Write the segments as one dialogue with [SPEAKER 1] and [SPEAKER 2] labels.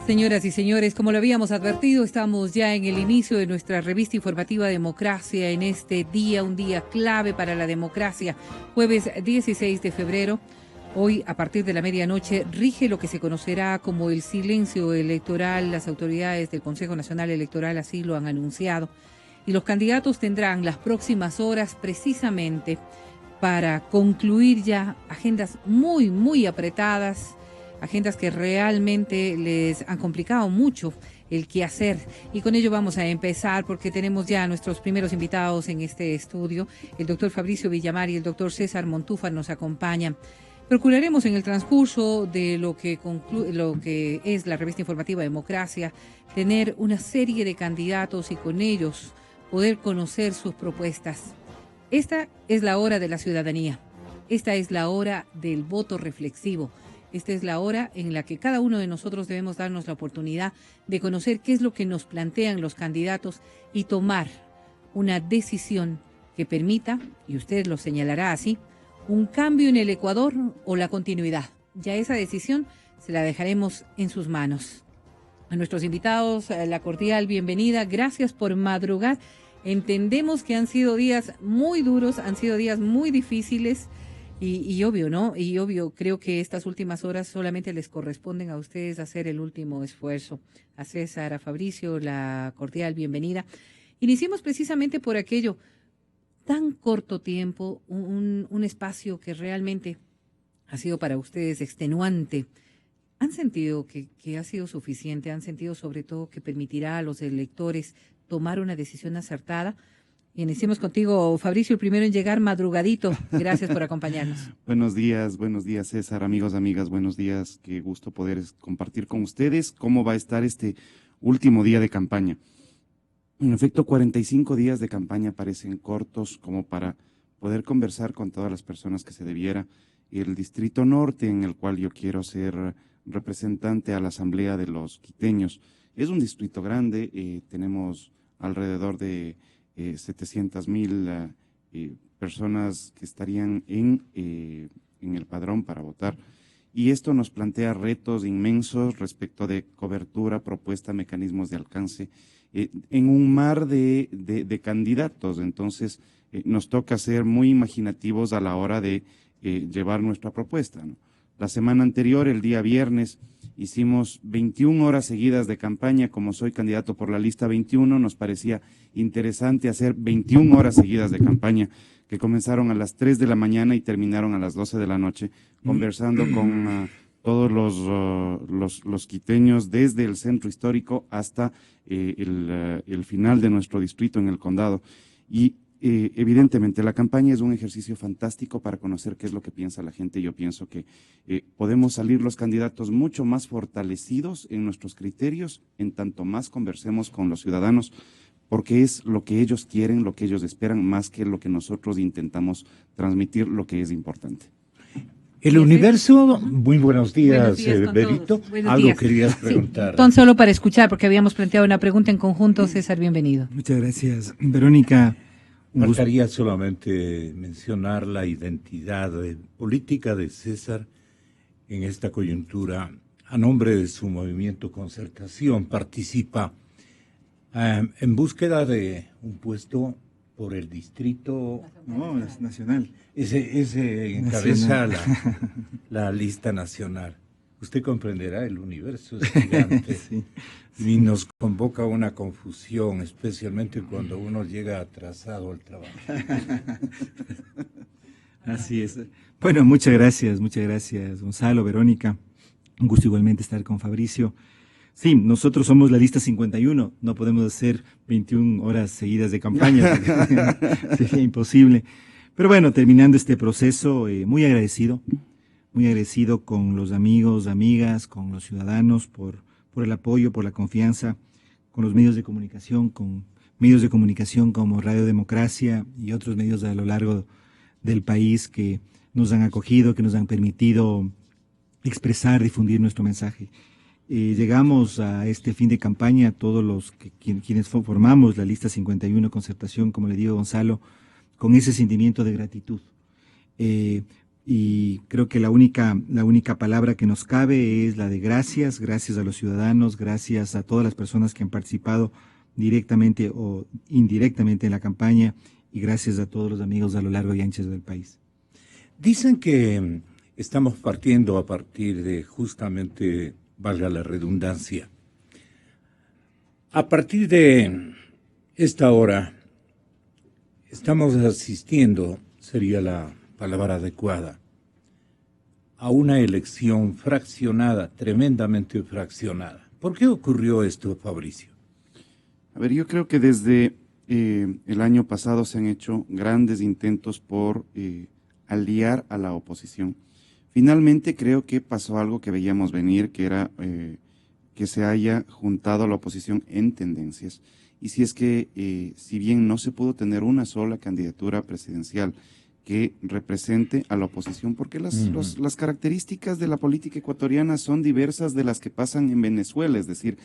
[SPEAKER 1] Señoras y señores, como lo habíamos advertido, estamos ya en el inicio de nuestra revista informativa Democracia en este día, un día clave para la democracia, jueves 16 de febrero. Hoy, a partir de la medianoche, rige lo que se conocerá como el silencio electoral. Las autoridades del Consejo Nacional Electoral así lo han anunciado. Y los candidatos tendrán las próximas horas precisamente para concluir ya agendas muy apretadas, agendas que realmente les han complicado mucho el quehacer. Y con ello vamos a empezar porque tenemos ya a nuestros primeros invitados en este estudio. El doctor Fabricio Villamar y el doctor César Montúfar nos acompañan. Procuraremos en el transcurso de lo que es la revista informativa Democracia tener una serie de candidatos y con ellos poder conocer sus propuestas. Esta es la hora de la ciudadanía. Esta es la hora del voto reflexivo. Esta es la hora en la que cada uno de nosotros debemos darnos la oportunidad de conocer qué es lo que nos plantean los candidatos y tomar una decisión que permita, y usted lo señalará así, un cambio en el Ecuador o la continuidad. Ya esa decisión se la dejaremos en sus manos. A nuestros invitados, la cordial bienvenida. Gracias por madrugar. Entendemos que han sido días muy duros, han sido días muy difíciles. Y obvio, ¿no? Y obvio, creo que estas últimas horas solamente les corresponden a ustedes hacer el último esfuerzo. A César, a Fabricio, la cordial bienvenida. Iniciemos precisamente por aquello, tan corto tiempo, un espacio que realmente ha sido para ustedes extenuante. ¿Han sentido que ha sido suficiente? ¿Han sentido sobre todo que permitirá a los electores tomar una decisión acertada? Iniciemos contigo, Fabricio, el primero en llegar madrugadito. Gracias por acompañarnos.
[SPEAKER 2] Buenos días César, amigos, amigas, buenos días. Qué gusto poder compartir con ustedes cómo va a estar este último día de campaña. En efecto, 45 días de campaña parecen cortos como para poder conversar con todas las personas que se debiera. El Distrito Norte, en el cual yo quiero ser representante a la Asamblea de los Quiteños, es un distrito grande, tenemos alrededor de 700,000 personas que estarían en el padrón para votar. Y esto nos plantea retos inmensos respecto de cobertura, propuesta, mecanismos de alcance, en un mar de candidatos. Entonces, nos toca ser muy imaginativos a la hora de llevar nuestra propuesta, ¿no? La semana anterior, el día viernes, hicimos 21 horas seguidas de campaña. Como soy candidato por la lista 21, nos parecía interesante hacer 21 horas seguidas de campaña, que comenzaron a las 3 de la mañana y terminaron a las 12 de la noche, conversando con todos los quiteños, desde el centro histórico hasta el final de nuestro distrito en el condado. Y evidentemente, la campaña es un ejercicio fantástico para conocer qué es lo que piensa la gente. Yo pienso que podemos salir los candidatos mucho más fortalecidos en nuestros criterios, en tanto más conversemos con los ciudadanos, porque es lo que ellos quieren, lo que ellos esperan, más que lo que nosotros intentamos transmitir, lo que es importante.
[SPEAKER 3] El universo, muy buenos días,
[SPEAKER 1] Berito.
[SPEAKER 3] Algo días. Querías preguntar.
[SPEAKER 1] Sí, Ton, solo para escuchar, porque habíamos planteado una pregunta en conjunto. César, bienvenido.
[SPEAKER 4] Muchas gracias, Verónica.
[SPEAKER 3] Me gustaría solamente mencionar la identidad política de César en esta coyuntura. A nombre de su movimiento Concertación, participa en búsqueda de un puesto por el distrito.
[SPEAKER 4] No, es nacional.
[SPEAKER 3] Ese encabeza la lista nacional. Usted comprenderá, el universo es gigante. Sí. Y nos convoca una confusión, especialmente cuando uno llega atrasado al trabajo.
[SPEAKER 4] Así es. Bueno, muchas gracias, Gonzalo, Verónica. Un gusto igualmente estar con Fabricio. Sí, nosotros somos la lista 51, no podemos hacer 21 horas seguidas de campaña, sería imposible. Pero bueno, terminando este proceso, muy agradecido con los amigos, amigas, con los ciudadanos por el apoyo, por la confianza, con los medios de comunicación, como Radio Democracia y otros medios a lo largo del país que nos han acogido, que nos han permitido expresar, difundir nuestro mensaje. Llegamos a este fin de campaña, todos los quienes formamos la lista 51 Concertación, como le digo, Gonzalo, con ese sentimiento de gratitud. y creo que la única palabra que nos cabe es la de gracias, gracias a los ciudadanos, gracias a todas las personas que han participado directamente o indirectamente en la campaña, y gracias a todos los amigos a lo largo y ancho del país.
[SPEAKER 3] Dicen que estamos partiendo a partir de justamente, valga la redundancia, a partir de esta hora estamos asistiendo, sería la palabra adecuada, a una elección fraccionada, tremendamente fraccionada. ¿Por qué ocurrió esto, Fabricio?
[SPEAKER 2] A ver, yo creo que desde el año pasado se han hecho grandes intentos por aliar a la oposición. Finalmente creo que pasó algo que veíamos venir, que era que se haya juntado a la oposición en tendencias. Y si es que, si bien no se pudo tener una sola candidatura presidencial que represente a la oposición, porque las características de la política ecuatoriana son diversas de las que pasan en Venezuela, es decir,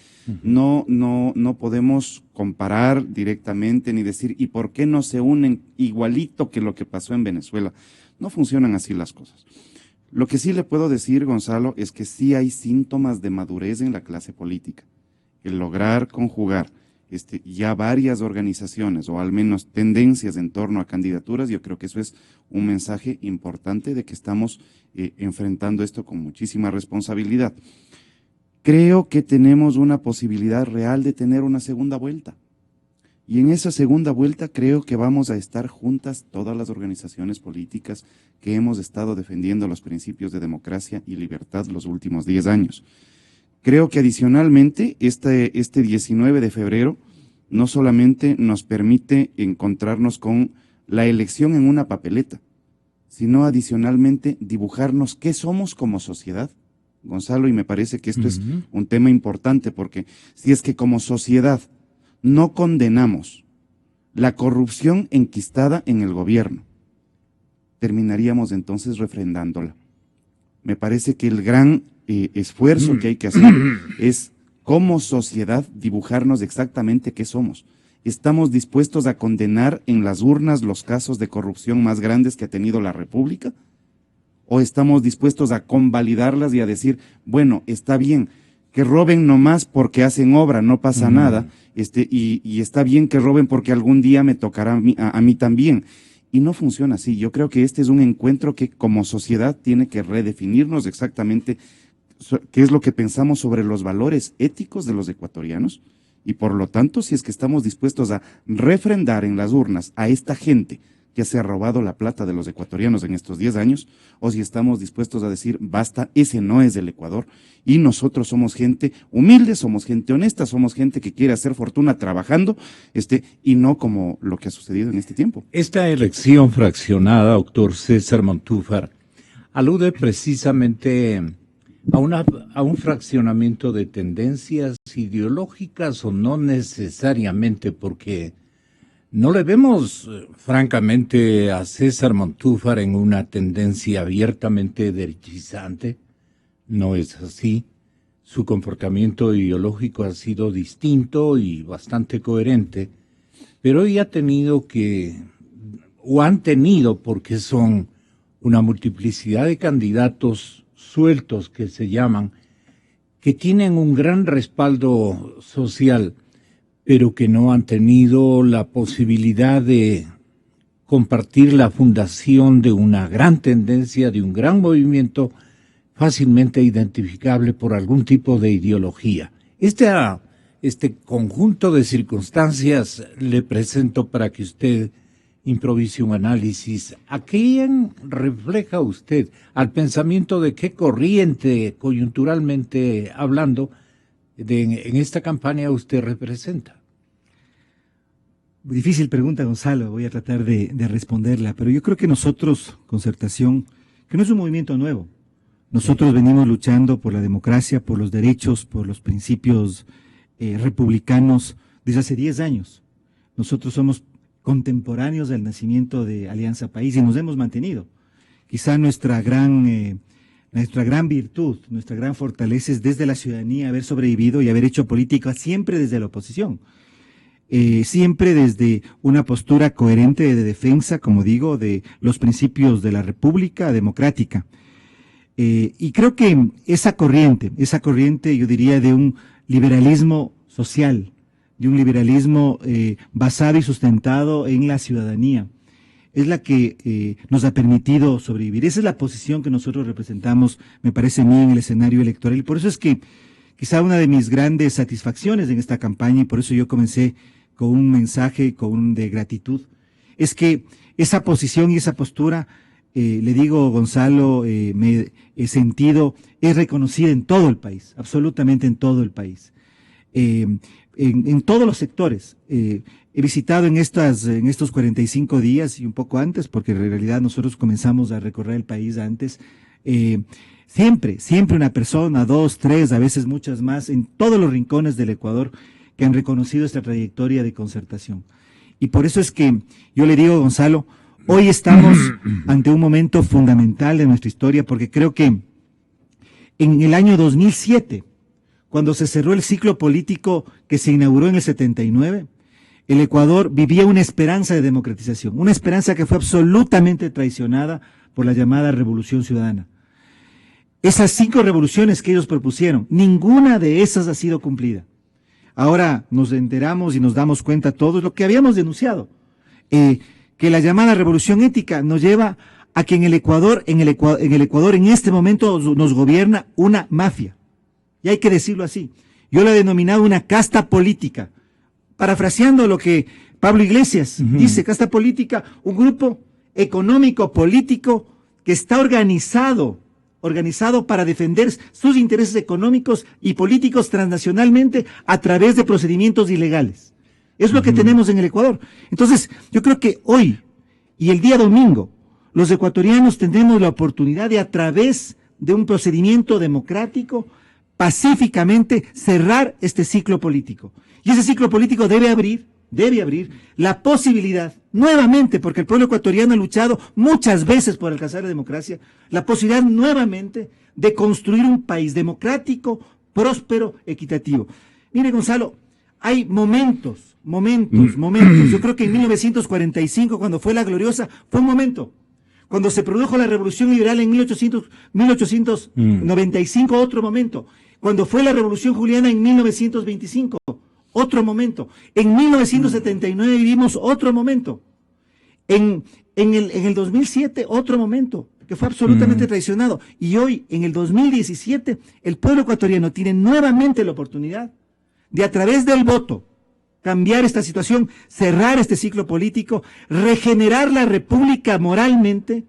[SPEAKER 2] no podemos comparar directamente ni decir, ¿y por qué no se unen igualito que lo que pasó en Venezuela? No funcionan así las cosas. Lo que sí le puedo decir, Gonzalo, es que sí hay síntomas de madurez en la clase política. El lograr conjugar ya varias organizaciones o al menos tendencias en torno a candidaturas, yo creo que eso es un mensaje importante de que estamos enfrentando esto con muchísima responsabilidad. Creo que tenemos una posibilidad real de tener una segunda vuelta. Y en esa segunda vuelta creo que vamos a estar juntas todas las organizaciones políticas que hemos estado defendiendo los principios de democracia y libertad los últimos 10 años. Creo que adicionalmente este 19 de febrero no solamente nos permite encontrarnos con la elección en una papeleta, sino adicionalmente dibujarnos qué somos como sociedad, Gonzalo, y me parece que esto es un tema importante, porque si es que como sociedad no condenamos la corrupción enquistada en el gobierno, terminaríamos entonces refrendándola. Me parece que el gran esfuerzo que hay que hacer es, como sociedad, dibujarnos exactamente qué somos. ¿Estamos dispuestos a condenar en las urnas los casos de corrupción más grandes que ha tenido la República? ¿O estamos dispuestos a convalidarlas y a decir, bueno, está bien, que roben nomás porque hacen obra, no pasa nada, y está bien que roben porque algún día me tocará a mí también? Y no funciona así. Yo creo que este es un encuentro que como sociedad tiene que redefinirnos exactamente qué es lo que pensamos sobre los valores éticos de los ecuatorianos, y por lo tanto, si es que estamos dispuestos a refrendar en las urnas a esta gente que se ha robado la plata de los ecuatorianos en estos 10 años, o si estamos dispuestos a decir, basta, ese no es el Ecuador, y nosotros somos gente humilde, somos gente honesta, somos gente que quiere hacer fortuna trabajando, y no como lo que ha sucedido en este tiempo.
[SPEAKER 3] Esta elección fraccionada, doctor César Montúfar, alude precisamente a un fraccionamiento de tendencias ideológicas, o no necesariamente, porque no le vemos francamente a César Montúfar en una tendencia abiertamente derechizante. No es así. Su comportamiento ideológico ha sido distinto y bastante coherente, pero hoy ha tenido han tenido, porque son una multiplicidad de candidatos sueltos que se llaman, que tienen un gran respaldo social, pero que no han tenido la posibilidad de compartir la fundación de una gran tendencia, de un gran movimiento fácilmente identificable por algún tipo de ideología. Este conjunto de circunstancias le presento para que usted improvise un análisis. ¿A quién refleja usted? ¿Al pensamiento de qué corriente, coyunturalmente hablando, en esta campaña usted representa?
[SPEAKER 4] Difícil pregunta, Gonzalo, voy a tratar de responderla, pero yo creo que nosotros, Concertación, que no es un movimiento nuevo, nosotros venimos luchando por la democracia, por los derechos, por los principios republicanos desde hace 10 años. Nosotros somos contemporáneos del nacimiento de Alianza País y nos hemos mantenido. Quizá nuestra gran virtud, nuestra gran fortaleza es desde la ciudadanía haber sobrevivido y haber hecho política siempre desde la oposición. siempre desde una postura coherente de defensa, como digo, de los principios de la República democrática. Y creo que esa corriente, yo diría, de un liberalismo social, de un liberalismo basado y sustentado en la ciudadanía, es la que nos ha permitido sobrevivir. Esa es la posición que nosotros representamos, me parece a mí, en el escenario electoral. Y por eso es que quizá una de mis grandes satisfacciones en esta campaña, y por eso yo comencé con un mensaje de gratitud, es que esa posición y esa postura, le digo, Gonzalo, me he sentido, es reconocida en todo el país, absolutamente en todo el país, en todos los sectores. He visitado en estos 45 días y un poco antes, porque en realidad nosotros comenzamos a recorrer el país antes, siempre una persona, 2, 3, a veces muchas más, en todos los rincones del Ecuador, que han reconocido esta trayectoria de concertación. Y por eso es que yo le digo, Gonzalo, hoy estamos ante un momento fundamental de nuestra historia, porque creo que en el año 2007, cuando se cerró el ciclo político que se inauguró en el 79, el Ecuador vivía una esperanza de democratización, una esperanza que fue absolutamente traicionada por la llamada Revolución Ciudadana. Esas 5 revoluciones que ellos propusieron, ninguna de esas ha sido cumplida. Ahora nos enteramos y nos damos cuenta todos lo que habíamos denunciado, que la llamada revolución ética nos lleva a que en el Ecuador en este momento nos gobierna una mafia. Y hay que decirlo así. Yo lo he denominado una casta política, parafraseando lo que Pablo Iglesias dice, casta política, un grupo económico político que está organizado para defender sus intereses económicos y políticos transnacionalmente a través de procedimientos ilegales. Es lo que tenemos en el Ecuador. Entonces, yo creo que hoy y el día domingo, los ecuatorianos tendremos la oportunidad de, a través de un procedimiento democrático, pacíficamente cerrar este ciclo político. Y ese ciclo político debe abrir la posibilidad, nuevamente, porque el pueblo ecuatoriano ha luchado muchas veces por alcanzar la democracia, la posibilidad nuevamente de construir un país democrático, próspero, equitativo. Mire, Gonzalo, hay momentos. Yo creo que en 1945, cuando fue la gloriosa, fue un momento. Cuando se produjo la Revolución Liberal en 1895, otro momento. Cuando fue la Revolución Juliana en 1925, otro momento. En 1979 vivimos otro momento. En el 2007, otro momento, que fue absolutamente traicionado. Y hoy, en el 2017, el pueblo ecuatoriano tiene nuevamente la oportunidad de, a través del voto, cambiar esta situación, cerrar este ciclo político, regenerar la República moralmente,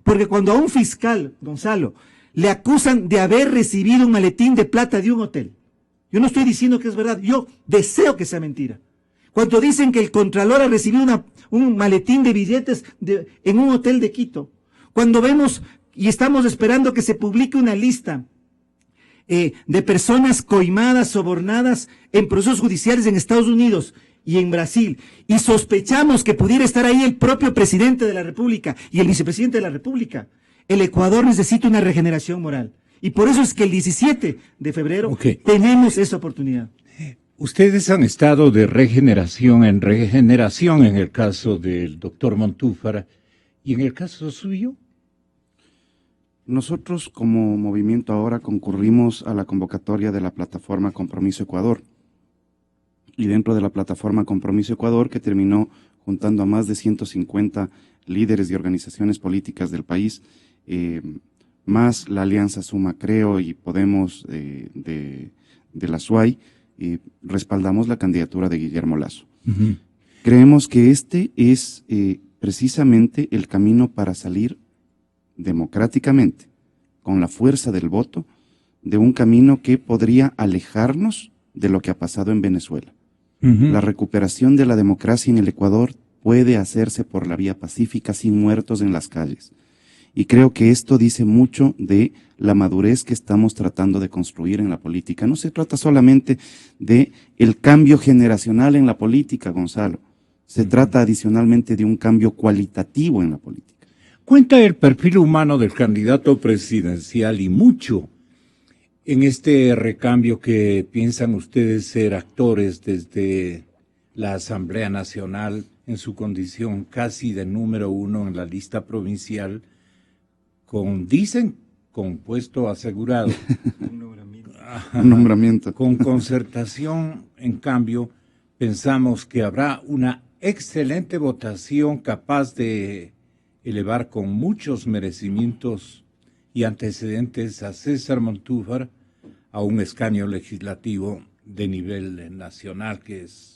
[SPEAKER 4] porque cuando a un fiscal, Gonzalo, le acusan de haber recibido un maletín de plata de un hotel, yo no estoy diciendo que es verdad, yo deseo que sea mentira. Cuando dicen que el Contralor ha recibido un maletín de billetes en un hotel de Quito, cuando vemos y estamos esperando que se publique una lista de personas coimadas, sobornadas en procesos judiciales en Estados Unidos y en Brasil, y sospechamos que pudiera estar ahí el propio presidente de la República y el vicepresidente de la República, el Ecuador necesita una regeneración moral. Y por eso es que el 17 de febrero tenemos esa oportunidad.
[SPEAKER 3] Ustedes han estado de regeneración en regeneración en el caso del doctor Montúfar, ¿y en el caso suyo?
[SPEAKER 2] Nosotros como movimiento ahora concurrimos a la convocatoria de la plataforma Compromiso Ecuador. Y dentro de la plataforma Compromiso Ecuador, que terminó juntando a más de 150 líderes y organizaciones políticas del país, más la alianza Suma Creo y Podemos de la SUAY, respaldamos la candidatura de Guillermo Lasso. Creemos que este es precisamente el camino para salir democráticamente, con la fuerza del voto, de un camino que podría alejarnos de lo que ha pasado en Venezuela. La recuperación de la democracia en el Ecuador puede hacerse por la vía pacífica sin muertos en las calles. Y creo que esto dice mucho de la madurez que estamos tratando de construir en la política. No se trata solamente de el cambio generacional en la política, Gonzalo. Se trata adicionalmente de un cambio cualitativo en la política.
[SPEAKER 3] Cuenta el perfil humano del candidato presidencial y mucho en este recambio que piensan ustedes ser actores desde la Asamblea Nacional en su condición casi de número 1 en la lista provincial, dicen, con puesto asegurado.
[SPEAKER 2] Un nombramiento.
[SPEAKER 3] Con Concertación, en cambio, pensamos que habrá una excelente votación capaz de elevar con muchos merecimientos y antecedentes a César Montúfar a un escaño legislativo de nivel nacional, que es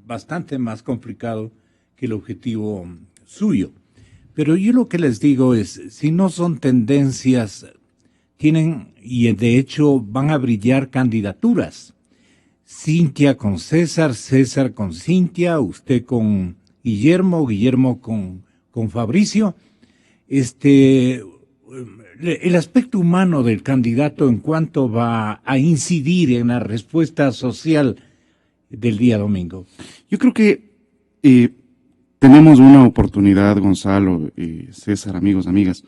[SPEAKER 3] bastante más complicado que el objetivo suyo. Pero yo lo que les digo es, si no son tendencias, tienen, y de hecho van a brillar candidaturas. Cintia con César, César con Cintia, usted con Guillermo, Guillermo con Fabricio. El aspecto humano del candidato en cuanto va a incidir en la respuesta social del día domingo.
[SPEAKER 2] Yo creo que tenemos una oportunidad, Gonzalo, César, amigos, amigas.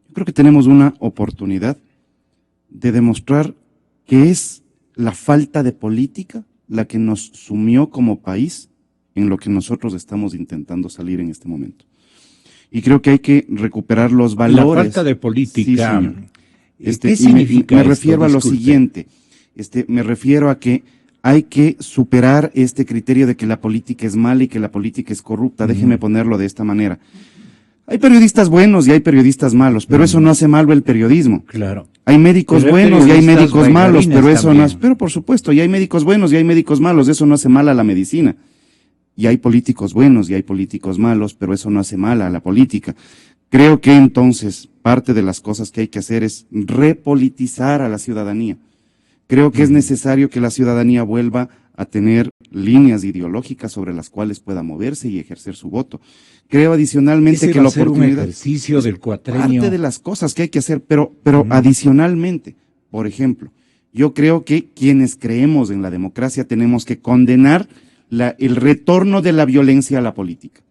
[SPEAKER 2] Yo creo que tenemos una oportunidad de demostrar que es la falta de política la que nos sumió como país en lo que nosotros estamos intentando salir en este momento. Y creo que hay que recuperar los valores.
[SPEAKER 3] La falta de política.
[SPEAKER 2] Sí,
[SPEAKER 3] ¿Qué significa
[SPEAKER 2] me
[SPEAKER 3] esto?
[SPEAKER 2] refiero a lo
[SPEAKER 3] Disculpe.
[SPEAKER 2] siguiente. Me refiero a que hay que superar este criterio de que la política es mala y que la política es corrupta. Déjeme ponerlo de esta manera. Hay periodistas buenos y hay periodistas malos, pero eso no hace malo el periodismo.
[SPEAKER 3] Claro.
[SPEAKER 2] Hay médicos
[SPEAKER 3] Pero hay
[SPEAKER 2] buenos y hay
[SPEAKER 3] periodistas
[SPEAKER 2] médicos malos, pero
[SPEAKER 3] bailarines
[SPEAKER 2] eso no
[SPEAKER 3] también.
[SPEAKER 2] pero por supuesto, y hay médicos buenos y hay médicos malos, eso no hace mal a la medicina. Y hay políticos buenos y hay políticos malos, pero eso no hace mal a la política. Creo que entonces parte de las cosas que hay que hacer es repolitizar a la ciudadanía. Creo que es necesario que la ciudadanía vuelva a tener líneas ideológicas sobre las cuales pueda moverse y ejercer su voto. Creo adicionalmente
[SPEAKER 3] Ese
[SPEAKER 2] que
[SPEAKER 3] va
[SPEAKER 2] la
[SPEAKER 3] a ser un
[SPEAKER 2] oportunidad
[SPEAKER 3] ejercicio del cuatrenio.
[SPEAKER 2] parte de las cosas que hay que hacer, pero adicionalmente, por ejemplo, yo creo que quienes creemos en la democracia tenemos que condenar el retorno de la violencia a la política,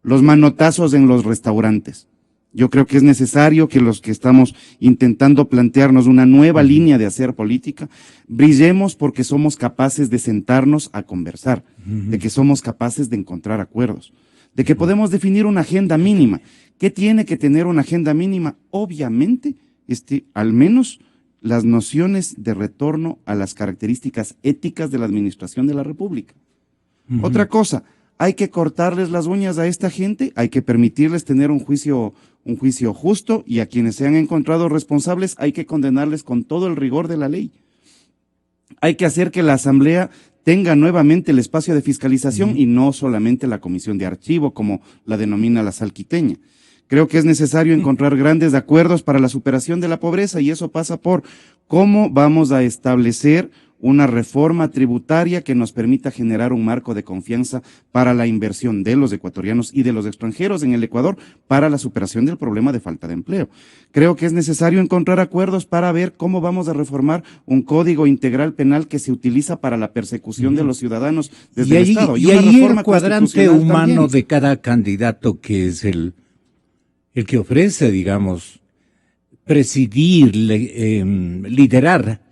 [SPEAKER 2] los manotazos en los restaurantes. Yo creo que es necesario que los que estamos intentando plantearnos una nueva línea de hacer política, brillemos porque somos capaces de sentarnos a conversar, de que somos capaces de encontrar acuerdos, de que podemos definir una agenda mínima. ¿Qué tiene que tener una agenda mínima? Obviamente, al menos las nociones de retorno a las características éticas de la administración de la República. Otra cosa, hay que cortarles las uñas a esta gente, hay que permitirles tener un juicio justo, y a quienes se han encontrado responsables hay que condenarles con todo el rigor de la ley. Hay que hacer que la Asamblea tenga nuevamente el espacio de fiscalización y no solamente la comisión de archivo, como la denomina la salquiteña. Creo que es necesario encontrar grandes acuerdos para la superación de la pobreza, y eso pasa por cómo vamos a establecer una reforma tributaria que nos permita generar un marco de confianza para la inversión de los ecuatorianos y de los extranjeros en el Ecuador para la superación del problema de falta de empleo. Creo que es necesario encontrar acuerdos para ver cómo vamos a reformar un código integral penal que se utiliza para la persecución de los ciudadanos desde el Estado.
[SPEAKER 3] Y
[SPEAKER 2] una
[SPEAKER 3] ahí
[SPEAKER 2] reforma
[SPEAKER 3] el cuadrante
[SPEAKER 2] constitucional
[SPEAKER 3] humano
[SPEAKER 2] también.
[SPEAKER 3] de cada candidato, que es el que ofrece, digamos, presidir, liderar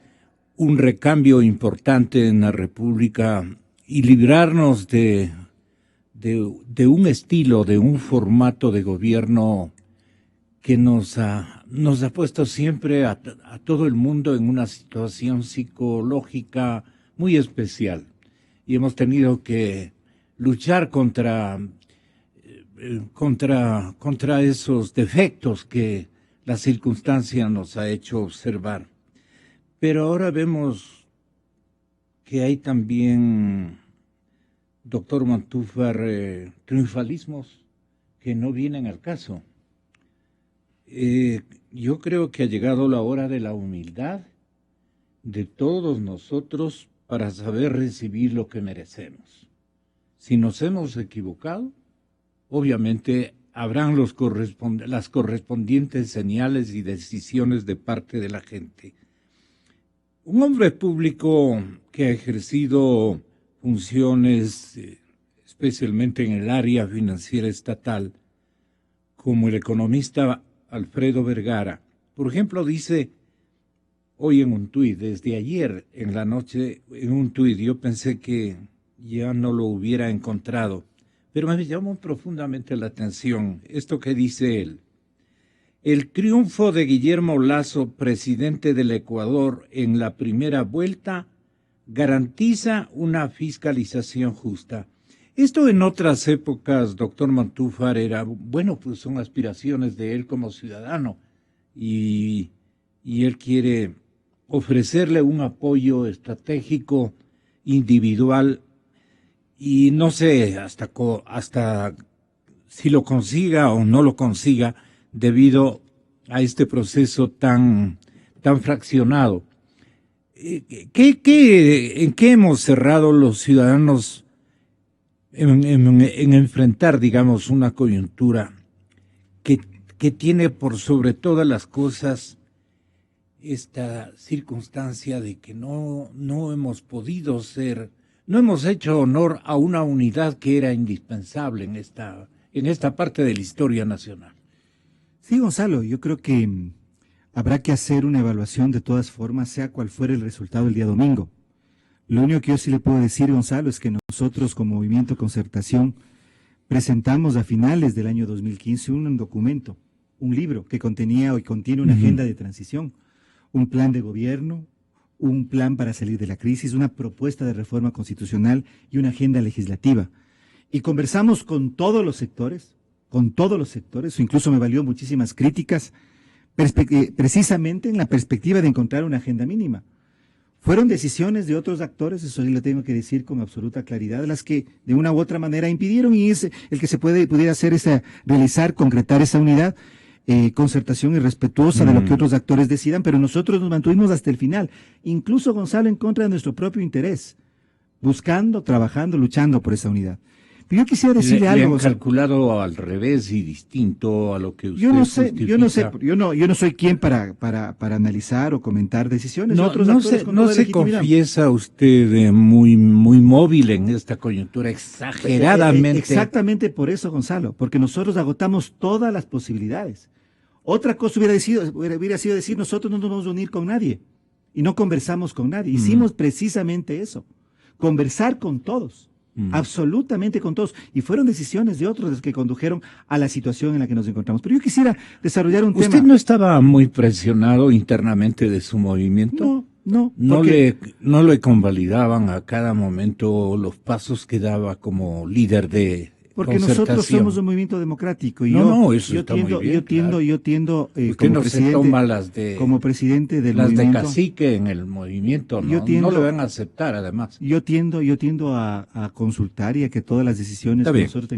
[SPEAKER 3] un recambio importante en la República y librarnos de un estilo, de un formato de gobierno que nos ha puesto siempre a todo el mundo en una situación psicológica muy especial. Y hemos tenido que luchar contra esos defectos que la circunstancia nos ha hecho observar. Pero ahora vemos que hay también, doctor Montúfar, triunfalismos que no vienen al caso. Yo creo que ha llegado la hora de la humildad de todos nosotros para saber recibir lo que merecemos. Si nos hemos equivocado, obviamente habrán las correspondientes señales y decisiones de parte de la gente. Un hombre público que ha ejercido funciones, especialmente en el área financiera estatal, como el economista Alfredo Vergara, por ejemplo, dice hoy en un tuit, desde ayer en la noche, en un tuit, yo pensé que ya no lo hubiera encontrado. Pero me llamó profundamente la atención esto que dice él. El triunfo de Guillermo Lasso, presidente del Ecuador, en la primera vuelta, garantiza una fiscalización justa. Esto en otras épocas, doctor Montúfar, era, bueno, pues son aspiraciones de él como ciudadano y él quiere ofrecerle un apoyo estratégico individual y no sé hasta si lo consiga o no lo consiga debido a este proceso tan fraccionado. ¿En qué hemos cerrado los ciudadanos en enfrentar, digamos, una coyuntura que tiene por sobre todas las cosas esta circunstancia de que no hemos podido no hemos hecho honor a una unidad que era indispensable en esta parte de la historia nacional?
[SPEAKER 4] Sí, Gonzalo, yo creo que habrá que hacer una evaluación de todas formas, sea cual fuera el resultado el día domingo. Lo único que yo sí le puedo decir, Gonzalo, es que nosotros como Movimiento Concertación presentamos a finales del año 2015 un documento, un libro que contenía y contiene una agenda de transición, un plan de gobierno, un plan para salir de la crisis, una propuesta de reforma constitucional y una agenda legislativa. Y conversamos con todos los sectores, incluso me valió muchísimas críticas, precisamente en la perspectiva de encontrar una agenda mínima. Fueron decisiones de otros actores, eso sí lo tengo que decir con absoluta claridad, las que de una u otra manera impidieron y es el que se pudiera hacer concretar esa unidad, concertación y respetuosa de lo que otros actores decidan, pero nosotros nos mantuvimos hasta el final, incluso Gonzalo en contra de nuestro propio interés, buscando, trabajando, luchando por esa unidad. Pero yo quisiera decirle algo.
[SPEAKER 3] Le han calculado al revés y distinto a lo que usted
[SPEAKER 4] yo no sé,
[SPEAKER 3] justifica.
[SPEAKER 4] yo no soy quien para analizar o comentar decisiones.
[SPEAKER 3] No se
[SPEAKER 4] legitimidad.
[SPEAKER 3] Confiesa usted muy móvil en esta coyuntura, exageradamente.
[SPEAKER 4] Exactamente por eso, Gonzalo, porque nosotros agotamos todas las posibilidades. Otra cosa hubiera sido decir, nosotros no nos vamos a unir con nadie y no conversamos con nadie. Hicimos precisamente eso, conversar con todos. Absolutamente con todos, y fueron decisiones de otros los que condujeron a la situación en la que nos encontramos. Pero yo quisiera desarrollar un tema.
[SPEAKER 3] ¿Usted no estaba muy presionado internamente de su movimiento? ¿No le convalidaban a cada momento los pasos que daba como líder de
[SPEAKER 4] porque nosotros somos un movimiento democrático y
[SPEAKER 3] yo tiendo
[SPEAKER 4] como
[SPEAKER 3] no
[SPEAKER 4] presidente,
[SPEAKER 3] se toma como
[SPEAKER 4] presidente del
[SPEAKER 3] las
[SPEAKER 4] movimiento,
[SPEAKER 3] de cacique en el movimiento, no le van a aceptar además.
[SPEAKER 4] Yo tiendo a consultar y a que todas las decisiones que nosotros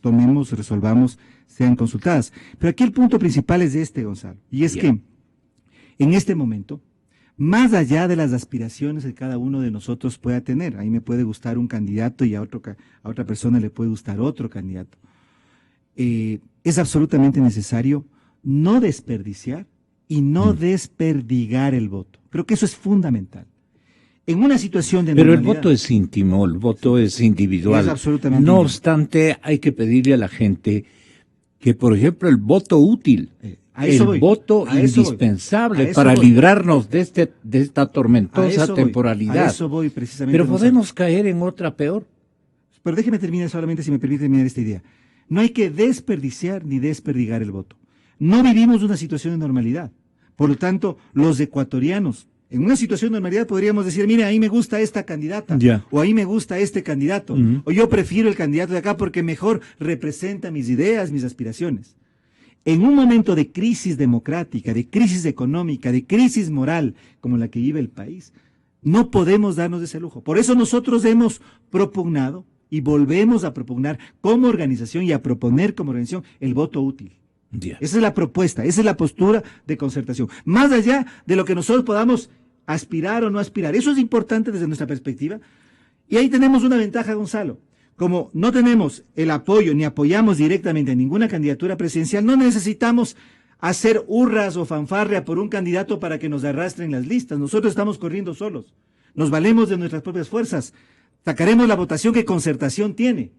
[SPEAKER 4] tomemos, resolvamos, sean consultadas. Pero aquí el punto principal es Gonzalo, y es que en este momento, más allá de las aspiraciones que cada uno de nosotros pueda tener, a mí me puede gustar un candidato y a otra persona le puede gustar otro candidato, es absolutamente necesario no desperdiciar y no desperdigar el voto. Creo que eso es fundamental. En una situación de normalidad.
[SPEAKER 3] Pero el voto es íntimo, el voto es individual.
[SPEAKER 4] Es absolutamente
[SPEAKER 3] no obstante, hay que pedirle a la gente que, por ejemplo, el voto útil, voto indispensable para librarnos de esta tormentosa temporalidad.
[SPEAKER 4] A eso voy precisamente.
[SPEAKER 3] Pero podemos caer en otra peor.
[SPEAKER 4] Pero déjeme terminar solamente, si me permite terminar esta idea. No hay que desperdiciar ni desperdigar el voto. No vivimos una situación de normalidad. Por lo tanto, los ecuatorianos, en una situación de normalidad podríamos decir, mire, ahí me gusta esta candidata, o ahí me gusta este candidato, o yo prefiero el candidato de acá porque mejor representa mis ideas, mis aspiraciones. En un momento de crisis democrática, de crisis económica, de crisis moral, como la que vive el país, no podemos darnos ese lujo. Por eso nosotros hemos propugnado y volvemos a propugnar como organización y a proponer como organización el voto útil. Esa es la propuesta, esa es la postura de concertación. Más allá de lo que nosotros podamos aspirar o no aspirar. Eso es importante desde nuestra perspectiva. Y ahí tenemos una ventaja, Gonzalo. Como no tenemos el apoyo ni apoyamos directamente a ninguna candidatura presidencial, no necesitamos hacer hurras o fanfarria por un candidato para que nos arrastren las listas. Nosotros estamos corriendo solos. Nos valemos de nuestras propias fuerzas. Sacaremos la votación que Concertación tiene.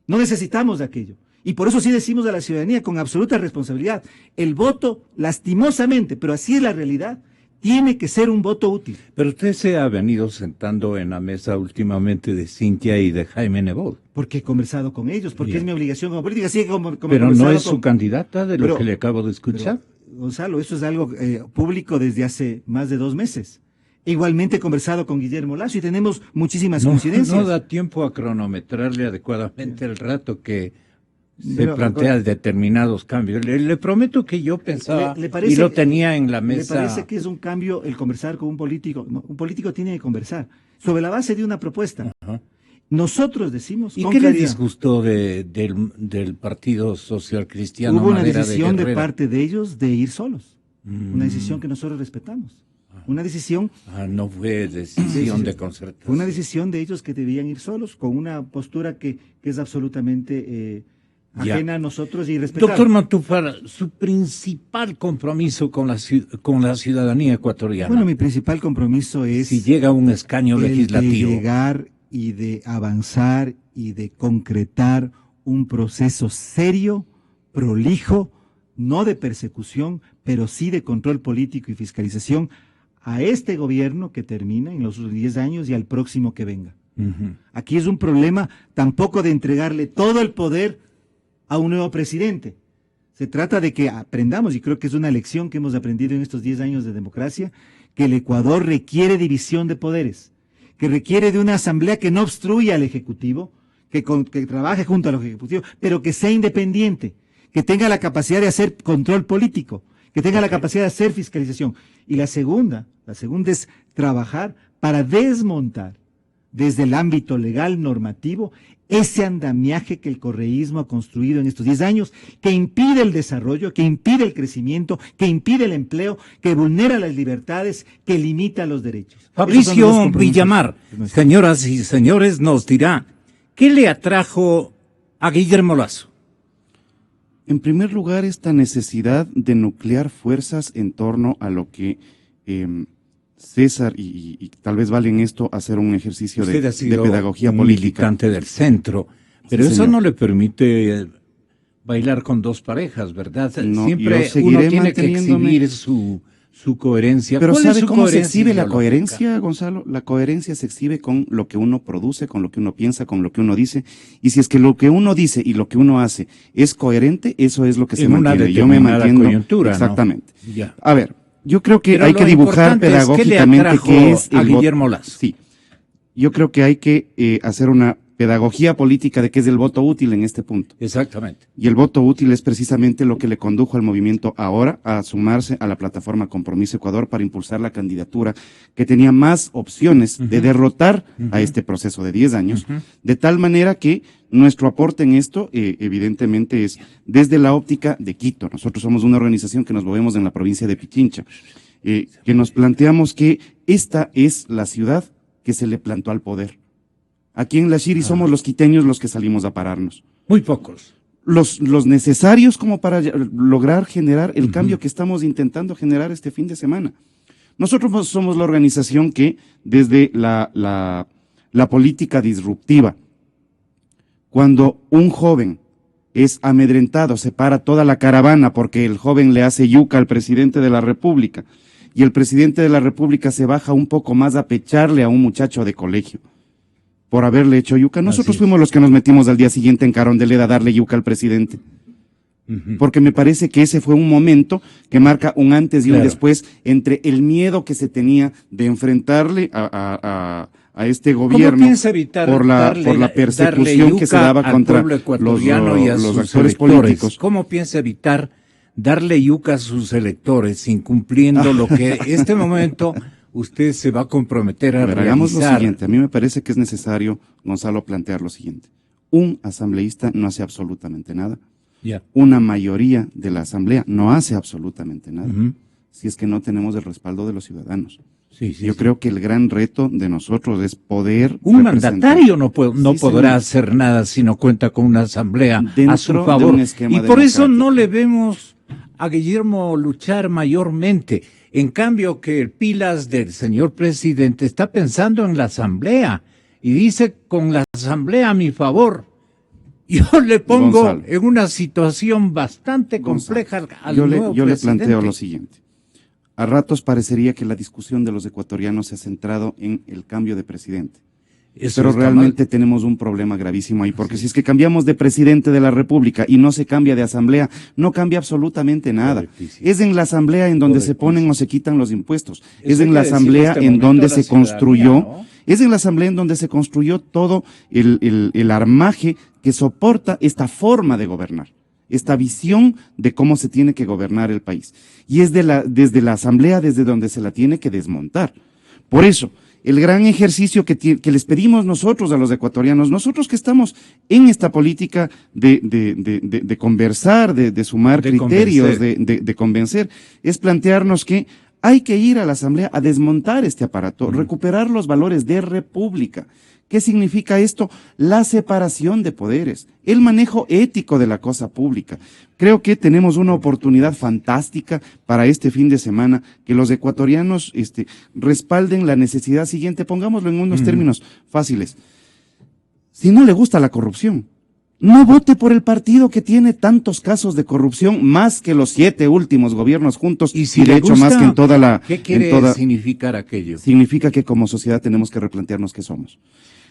[SPEAKER 4] No necesitamos de aquello. Y por eso sí decimos a la ciudadanía con absoluta responsabilidad, el voto, lastimosamente, pero así es la realidad, Tiene que ser un voto útil.
[SPEAKER 3] Pero usted se ha venido sentando en la mesa últimamente de Cintia y de Jaime Nebot.
[SPEAKER 4] Porque he conversado con ellos, porque
[SPEAKER 3] Bien.
[SPEAKER 4] es mi obligación como política. Así como
[SPEAKER 3] Pero no es su candidata de lo que le acabo de escuchar.
[SPEAKER 4] Gonzalo, eso es algo público desde hace más de 2 meses. Igualmente he conversado con Guillermo Lasso y tenemos muchísimas coincidencias.
[SPEAKER 3] No da tiempo a cronometrarle adecuadamente el rato que se
[SPEAKER 4] Pero,
[SPEAKER 3] plantea determinados cambios. Le prometo que yo pensaba
[SPEAKER 4] ¿Le parece,
[SPEAKER 3] y lo tenía en la mesa.
[SPEAKER 4] ¿Le parece que es un cambio el conversar con un político? No, un político tiene que conversar sobre la base de una propuesta.
[SPEAKER 3] Ajá.
[SPEAKER 4] Nosotros decimos
[SPEAKER 3] ¿Y
[SPEAKER 4] con
[SPEAKER 3] qué le
[SPEAKER 4] claridad,
[SPEAKER 3] disgustó del Partido Social Cristiano
[SPEAKER 4] hubo una
[SPEAKER 3] Madera
[SPEAKER 4] decisión de
[SPEAKER 3] Guerrera?
[SPEAKER 4] parte de ellos de ir solos. Una decisión que nosotros respetamos. Una decisión,
[SPEAKER 3] No fue decisión de concertación.
[SPEAKER 4] fue una decisión de ellos que debían ir solos, con una postura que es absolutamente
[SPEAKER 3] Ya.
[SPEAKER 4] ajena a nosotros y respetable.
[SPEAKER 3] Doctor Matufar, su principal compromiso con la ciudadanía ecuatoriana,
[SPEAKER 4] Bueno, mi principal compromiso es
[SPEAKER 3] si llega a un escaño
[SPEAKER 4] el
[SPEAKER 3] legislativo.
[SPEAKER 4] de llegar y de avanzar y de concretar un proceso serio, prolijo, no de persecución, pero sí de control político y fiscalización a este gobierno que termina en los 10 años y al próximo que venga.
[SPEAKER 3] Ujú.
[SPEAKER 4] Aquí es un problema tampoco de entregarle todo el poder a un nuevo presidente. Se trata de que aprendamos, y creo que es una lección que hemos aprendido en estos 10 años de democracia, que el Ecuador requiere división de poderes, que requiere de una asamblea que no obstruya al Ejecutivo, que trabaje junto al Ejecutivo, pero que sea independiente, que tenga la capacidad de hacer control político, que tenga la capacidad de hacer fiscalización. Y la segunda es trabajar para desmontar desde el ámbito legal normativo ese andamiaje que el correísmo ha construido en estos 10 años, que impide el desarrollo, que impide el crecimiento, que impide el empleo, que vulnera las libertades, que limita los derechos. Esos son los
[SPEAKER 3] Fabricio
[SPEAKER 4] compromisos
[SPEAKER 3] Villamar,
[SPEAKER 4] nuestros.
[SPEAKER 3] señoras y señores, nos dirá, ¿qué le atrajo a Guillermo Lasso?
[SPEAKER 2] En primer lugar, esta necesidad de nuclear fuerzas en torno a lo que César, y tal vez vale en esto hacer un ejercicio
[SPEAKER 3] Usted ha
[SPEAKER 2] de
[SPEAKER 3] sido
[SPEAKER 2] pedagogía
[SPEAKER 3] un
[SPEAKER 2] política.
[SPEAKER 3] militante del centro, pero
[SPEAKER 2] Sí,
[SPEAKER 3] eso
[SPEAKER 2] señor.
[SPEAKER 3] no le permite bailar con dos parejas, ¿verdad?
[SPEAKER 2] No,
[SPEAKER 3] Siempre
[SPEAKER 2] yo seguiré
[SPEAKER 3] uno tiene que
[SPEAKER 2] manteniéndome.
[SPEAKER 3] exhibir su coherencia.
[SPEAKER 2] Pero
[SPEAKER 3] ¿Cuál es
[SPEAKER 2] ¿sabe
[SPEAKER 3] su
[SPEAKER 2] cómo se
[SPEAKER 3] coherencia
[SPEAKER 2] exhibe la
[SPEAKER 3] ideológica?
[SPEAKER 2] coherencia, Gonzalo? La coherencia se exhibe con lo que uno produce, con lo que uno piensa, con lo que uno dice. Y si es que lo que uno dice y lo que uno hace es coherente, eso es lo que se
[SPEAKER 3] En una
[SPEAKER 2] mantiene. Yo me
[SPEAKER 3] determinada
[SPEAKER 2] mantiendo
[SPEAKER 3] coyuntura, ¿no?
[SPEAKER 2] exactamente.
[SPEAKER 3] Ya.
[SPEAKER 2] A ver, yo creo que
[SPEAKER 3] Pero
[SPEAKER 2] hay
[SPEAKER 3] lo
[SPEAKER 2] que dibujar
[SPEAKER 3] importante es, ¿qué le
[SPEAKER 2] pedagógicamente
[SPEAKER 3] atrajo
[SPEAKER 2] qué es
[SPEAKER 3] a
[SPEAKER 2] el voto.
[SPEAKER 3] Guillermo Lasso?
[SPEAKER 2] Sí. Yo creo que hay que hacer una pedagogía política de qué es el voto útil en este punto.
[SPEAKER 3] Exactamente.
[SPEAKER 2] Y el voto útil es precisamente lo que le condujo al movimiento ahora a sumarse a la plataforma Compromiso Ecuador para impulsar la candidatura que tenía más opciones de derrotar a este proceso de 10 años, de tal manera que nuestro aporte en esto, evidentemente, es desde la óptica de Quito. Nosotros somos una organización que nos movemos en la provincia de Pichincha, que nos planteamos que esta es la ciudad que se le plantó al poder. Aquí en La Shiri somos los quiteños los que salimos a pararnos.
[SPEAKER 3] Muy pocos.
[SPEAKER 2] Los necesarios como para lograr generar el cambio que estamos intentando generar este fin de semana. Nosotros somos la organización que desde la política disruptiva, cuando un joven es amedrentado, se para toda la caravana porque el joven le hace yuca al presidente de la República y el presidente de la República se baja un poco más a pecharle a un muchacho de colegio por haberle hecho yuca. Nosotros fuimos los que nos metimos al día siguiente en Carondelet a darle yuca al presidente. Porque me parece que ese fue un momento que marca un antes y un después entre el miedo que se tenía de enfrentarle a este gobierno
[SPEAKER 3] ¿Cómo piensa evitar
[SPEAKER 2] por la persecución que se daba contra los actores políticos.
[SPEAKER 3] ¿Cómo piensa evitar darle yuca a sus electores, incumpliendo lo que este momento usted se va a comprometer a realizar?
[SPEAKER 2] Hagamos lo siguiente, a mí me parece que es necesario, Gonzalo, plantear lo siguiente. Un asambleísta no hace absolutamente nada. Una mayoría de la asamblea no hace absolutamente nada, si es que no tenemos el respaldo de los ciudadanos. Yo creo que el gran reto de nosotros es poder...
[SPEAKER 3] Un mandatario no podrá hacer nada si no cuenta con una asamblea a su favor. Y por eso no le vemos a Guillermo luchar mayormente. En cambio, que el pilas del señor presidente está pensando en la asamblea y dice con la asamblea a mi favor. Yo le pongo
[SPEAKER 2] Gonzalo,
[SPEAKER 3] en una situación bastante compleja al nuevo
[SPEAKER 2] yo le
[SPEAKER 3] presidente.
[SPEAKER 2] planteo lo siguiente. a ratos parecería que la discusión de los ecuatorianos se ha centrado en el cambio de presidente. Pero realmente tenemos un problema gravísimo ahí, porque si es que cambiamos de presidente de la República y no se cambia de asamblea, no cambia absolutamente nada. Es en la asamblea en donde se ponen o se quitan los impuestos. Es en la asamblea en donde se construyó, ¿no? Es en la asamblea en donde se construyó todo el armaje que soporta esta forma de gobernar, esta visión de cómo se tiene que gobernar el país. Y es desde la asamblea desde donde se la tiene que desmontar. Por eso, el gran ejercicio que les pedimos nosotros a los ecuatorianos, nosotros que estamos en esta política de conversar, de sumar criterios, de convencer, es plantearnos que hay que ir a la asamblea a desmontar este aparato, recuperar los valores de república. ¿Qué significa esto? La separación de poderes, el manejo ético de la cosa pública. Creo que tenemos una oportunidad fantástica para este fin de semana, que los ecuatorianos respalden la necesidad siguiente, pongámoslo en unos términos fáciles. Si no le gusta la corrupción, no vote por el partido que tiene tantos casos de corrupción, más que los 7 últimos gobiernos juntos, y de hecho gusta, más que en toda la...
[SPEAKER 3] ¿Qué quiere significar aquello?
[SPEAKER 2] Significa que como sociedad tenemos que replantearnos qué somos.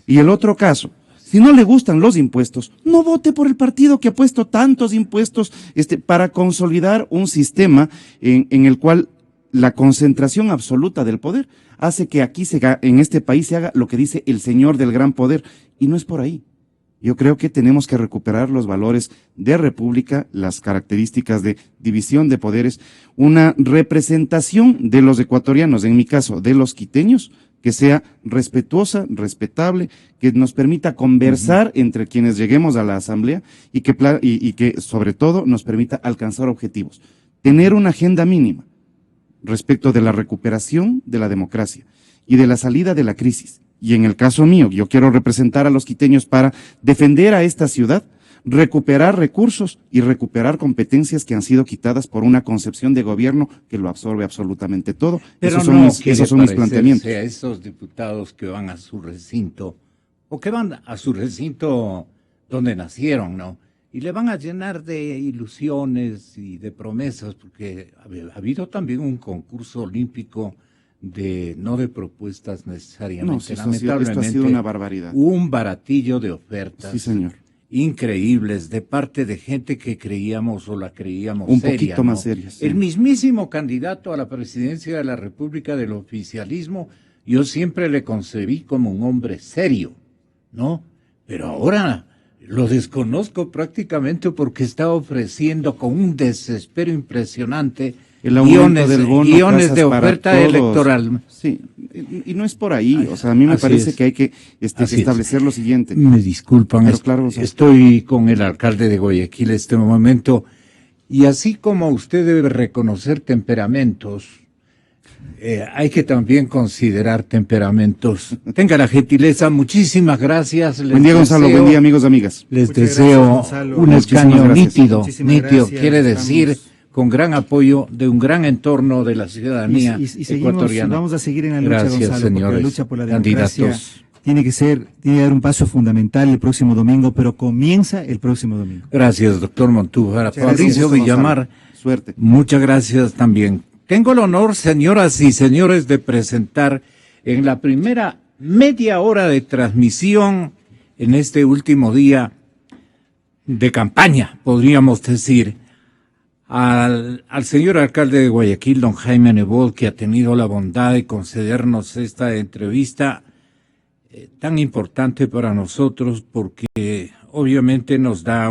[SPEAKER 2] Y el otro caso, si no le gustan los impuestos, no vote por el partido que ha puesto tantos impuestos para consolidar un sistema en el cual la concentración absoluta del poder hace que aquí en este país se haga lo que dice el señor del gran poder, y no es por ahí. Yo creo que tenemos que recuperar los valores de república, las características de división de poderes, una representación de los ecuatorianos, en mi caso, de los quiteños, que sea respetuosa, respetable, que nos permita conversar entre quienes lleguemos a la asamblea y que sobre todo nos permita alcanzar objetivos. Tener una agenda mínima respecto de la recuperación de la democracia y de la salida de la crisis. Y en el caso mío, yo quiero representar a los quiteños para defender a esta ciudad, recuperar recursos y recuperar competencias que han sido quitadas por una concepción de gobierno que lo absorbe absolutamente todo.
[SPEAKER 3] Pero esos son mis planteamientos. A esos diputados que van a su recinto, o que van a su recinto donde nacieron, ¿no? Y le van a llenar de ilusiones y de promesas, porque ha habido también un concurso olímpico no de propuestas necesariamente.
[SPEAKER 2] No, sí, lamentablemente, esto ha sido una barbaridad.
[SPEAKER 3] Un baratillo de ofertas.
[SPEAKER 2] Sí, señor.
[SPEAKER 3] Increíbles de parte de gente que creíamos o la creíamos
[SPEAKER 2] un
[SPEAKER 3] seria,
[SPEAKER 2] poquito más seria. Sí.
[SPEAKER 3] El mismísimo candidato a la presidencia de la República del oficialismo, yo siempre le concebí como un hombre serio, ¿no? Pero ahora lo desconozco prácticamente porque está ofreciendo con un desespero impresionante guiones de oferta electoral.
[SPEAKER 2] Sí, y no es por ahí, o sea, a mí me parece que hay que establecer lo siguiente.
[SPEAKER 3] Me disculpan, claro, estoy con el alcalde de Guayaquil en este momento, y así como usted debe reconocer temperamentos, hay que también considerar temperamentos. Tenga la gentileza, muchísimas gracias.
[SPEAKER 2] Buen día, Gonzalo, buen día, amigos, amigas.
[SPEAKER 3] Les deseo un escaño nítido, quiere decir con gran apoyo de un gran entorno de la ciudadanía ecuatoriana.
[SPEAKER 4] Vamos a seguir en la lucha,
[SPEAKER 3] gracias,
[SPEAKER 4] Gonzalo,
[SPEAKER 3] señores,
[SPEAKER 4] porque la lucha por la democracia
[SPEAKER 3] candidatos.
[SPEAKER 4] Tiene que dar un paso fundamental el próximo domingo, pero comienza el próximo domingo.
[SPEAKER 3] Gracias, doctor Montúfar. Fabricio Villamar,
[SPEAKER 2] suerte.
[SPEAKER 3] Muchas gracias también. Tengo el honor, señoras y señores, de presentar en la primera media hora de transmisión en este último día de campaña, podríamos decir, al señor alcalde de Guayaquil, don Jaime Nebot, que ha tenido la bondad de concedernos esta entrevista tan importante para nosotros, porque obviamente nos da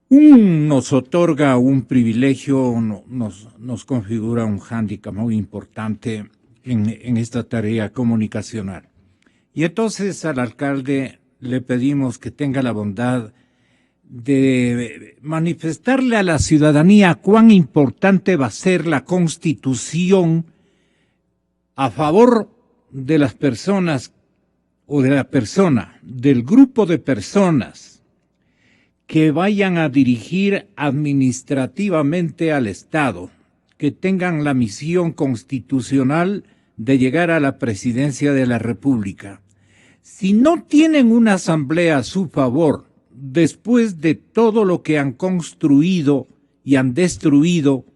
[SPEAKER 3] nos otorga un privilegio, nos configura un hándicap muy importante en esta tarea comunicacional. Y entonces al alcalde le pedimos que tenga la bondad de manifestarle a la ciudadanía cuán importante va a ser la Constitución a favor de las personas o de la persona, del grupo de personas que vayan a dirigir administrativamente al Estado, que tengan la misión constitucional de llegar a la presidencia de la República. Si no tienen una asamblea a su favor, después de todo lo que han construido y han destruido,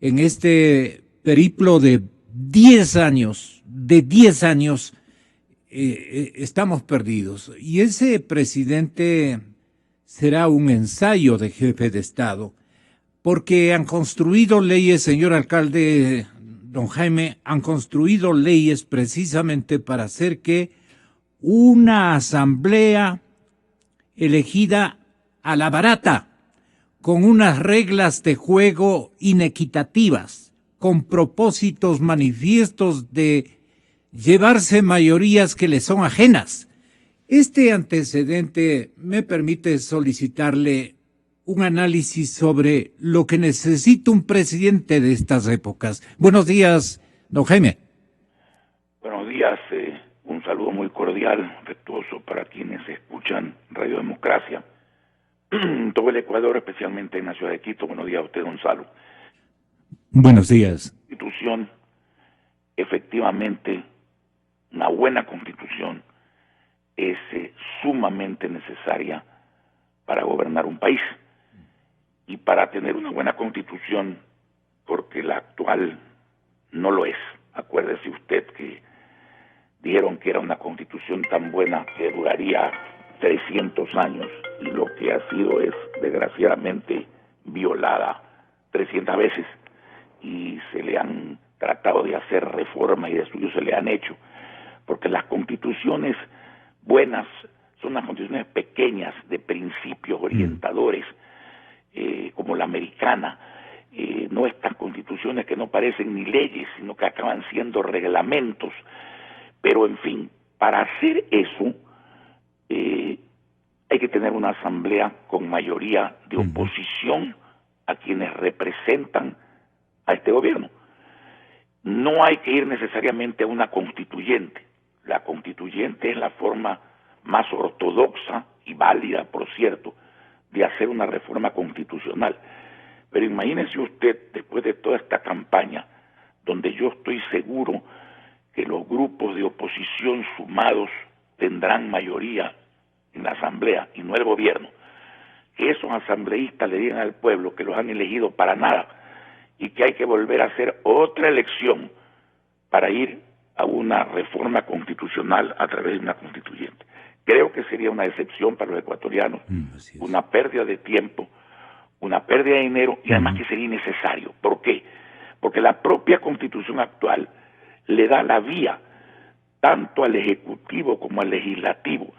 [SPEAKER 3] en este periplo de 10 años, estamos perdidos. Y ese presidente será un ensayo de jefe de Estado, porque han construido leyes, señor alcalde, don Jaime, han construido leyes precisamente para hacer que una asamblea elegida a la barata, con unas reglas de juego inequitativas, con propósitos manifiestos de llevarse mayorías que le son ajenas. Este antecedente me permite solicitarle un análisis sobre lo que necesita un presidente de estas épocas. Buenos días, don Jaime.
[SPEAKER 5] Buenos días, un saludo muy cordial, respetuoso para quienes escuchan Radio Democracia. Todo el Ecuador, especialmente en la ciudad de Quito. Buenos días a usted, Gonzalo.
[SPEAKER 3] Buenos días.
[SPEAKER 5] Constitución, efectivamente, una buena constitución es sumamente necesaria para gobernar un país. Y para tener una buena constitución, porque la actual no lo es. Acuérdese usted que dijeron que era una constitución tan buena que duraría 300 años, y lo que ha sido es desgraciadamente violada 300 veces, y se le han tratado de hacer reformas y de estudios se le han hecho, porque las constituciones buenas son las constituciones pequeñas de principios orientadores, como la americana, no estas constituciones que no parecen ni leyes, sino que acaban siendo reglamentos. Pero en fin, para hacer eso hay que tener una asamblea con mayoría de oposición a quienes representan a este gobierno. No hay que ir necesariamente a una constituyente. La constituyente es la forma más ortodoxa y válida, por cierto, de hacer una reforma constitucional. Pero imagínese usted, después de toda esta campaña, donde yo estoy seguro que los grupos de oposición sumados tendrán mayoría en la asamblea y no el gobierno, que esos asambleístas le digan al pueblo que los han elegido para nada y que hay que volver a hacer otra elección para ir a una reforma constitucional a través de una constituyente. Creo que sería una decepción para los ecuatorianos, una pérdida de tiempo, una pérdida de dinero, y además que sería innecesario. ¿Por qué? Porque la propia constitución actual le da la vía tanto al Ejecutivo como al Legislativo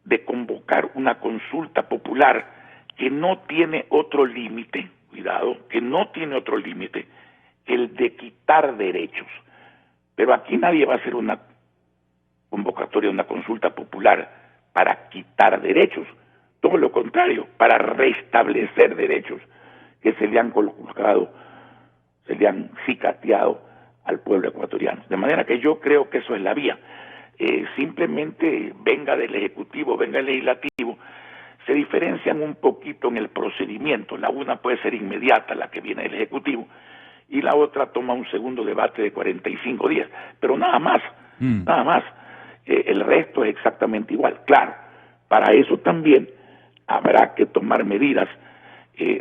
[SPEAKER 5] de convocar una consulta popular que no tiene otro límite, cuidado, que no tiene otro límite que el de quitar derechos. Pero aquí nadie va a hacer una convocatoria, una consulta popular para quitar derechos, todo lo contrario, para restablecer derechos que se le han colocado, se le han cicateado al pueblo ecuatoriano. De manera que yo creo que eso es la vía. Simplemente venga del Ejecutivo, venga del Legislativo, se diferencian un poquito en el procedimiento. La una puede ser inmediata, la que viene del Ejecutivo, y la otra toma un segundo debate de 45 días, pero nada más, nada más. El resto es exactamente igual. Claro, para eso también habrá que tomar medidas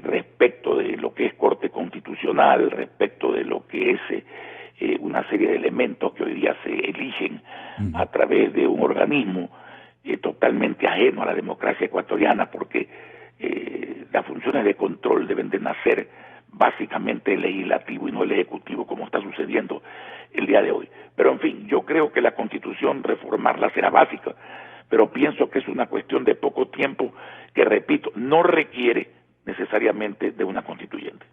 [SPEAKER 5] respecto de lo que es Corte Constitucional, respecto de lo que es una serie de elementos que hoy día se eligen a través de un organismo totalmente ajeno a la democracia ecuatoriana, porque las funciones de control deben de nacer básicamente el legislativo y no el ejecutivo, como está sucediendo el día de hoy. Pero en fin, yo creo que la Constitución, reformarla será básica, pero pienso que es una cuestión de poco tiempo que, repito, no requiere necesariamente de una constituyente.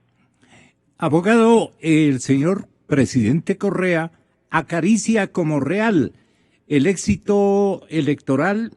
[SPEAKER 3] Abogado, el señor presidente Correa acaricia como real el éxito electoral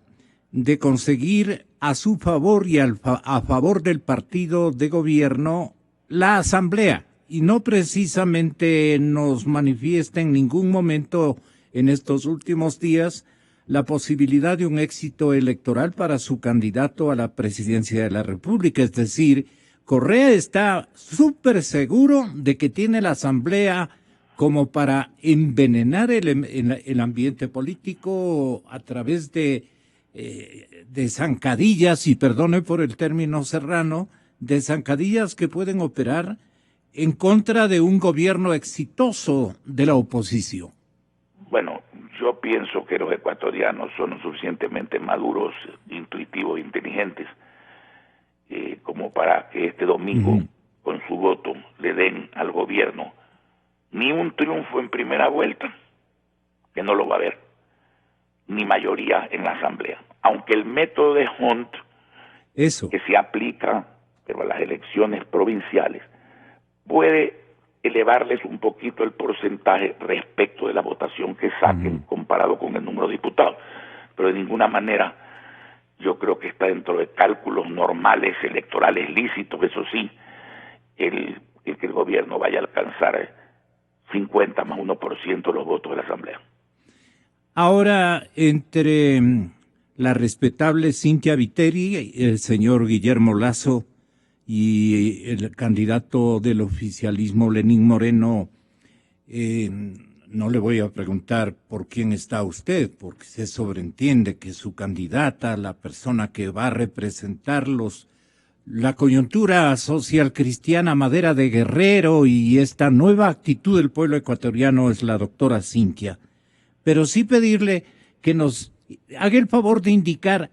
[SPEAKER 3] de conseguir a su favor y a favor del partido de gobierno la asamblea, y no precisamente nos manifiesta en ningún momento en estos últimos días la posibilidad de un éxito electoral para su candidato a la presidencia de la República. Es decir, Correa está súper seguro de que tiene la asamblea como para envenenar el ambiente político a través de zancadillas, y perdone por el término serrano, de zancadillas que pueden operar en contra de un gobierno exitoso de la oposición?
[SPEAKER 5] Bueno, yo pienso que los ecuatorianos son lo suficientemente maduros, intuitivos, inteligentes, como para que este domingo, con su voto, le den al gobierno ni un triunfo en primera vuelta, que no lo va a haber, ni mayoría en la Asamblea. Aunque el método de Hunt, que se aplica pero a las elecciones provinciales, puede elevarles un poquito el porcentaje respecto de la votación que saquen comparado con el número de diputados, pero de ninguna manera yo creo que está dentro de cálculos normales, electorales lícitos, eso sí, el que el gobierno vaya a alcanzar 50 más 1% de los votos de la Asamblea.
[SPEAKER 3] Ahora, entre la respetable Cynthia Viteri, el señor Guillermo Lasso y el candidato del oficialismo Lenín Moreno, no le voy a preguntar por quién está usted, porque se sobreentiende que su candidata, la persona que va a representarlos, la coyuntura social cristiana Madera de Guerrero y esta nueva actitud del pueblo ecuatoriano es la doctora Cynthia. Pero sí pedirle que nos haga el favor de indicar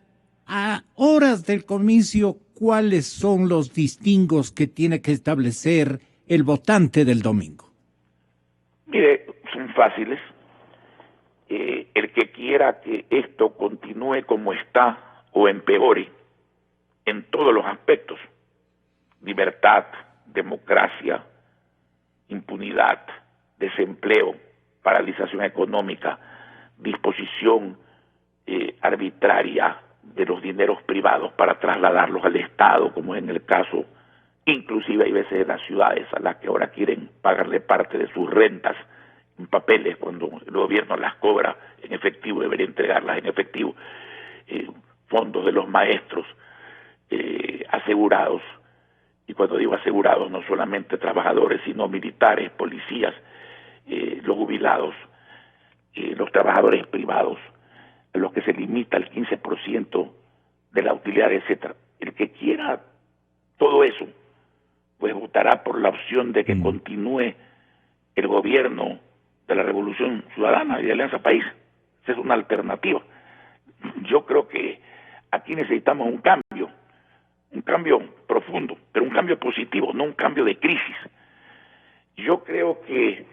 [SPEAKER 3] a horas del comicio cuáles son los distingos que tiene que establecer el votante del domingo.
[SPEAKER 5] Mire, son fáciles. El que quiera que esto continúe como está o empeore en todos los aspectos, libertad, democracia, impunidad, desempleo, paralización económica, disposición arbitraria de los dineros privados para trasladarlos al Estado, como es en el caso, inclusive hay veces de las ciudades a las que ahora quieren pagarle parte de sus rentas en papeles, cuando el gobierno las cobra en efectivo, debería entregarlas en efectivo, fondos de los maestros asegurados, y cuando digo asegurados no solamente trabajadores, sino militares, policías, los jubilados, los trabajadores privados, a los que se limita el 15% de la utilidad, etcétera. El que quiera todo eso, pues votará por la opción de que continúe el gobierno de la Revolución Ciudadana y de Alianza País. Esa es una alternativa. Yo creo que aquí necesitamos un cambio profundo, pero un cambio positivo, no un cambio de crisis. Yo creo que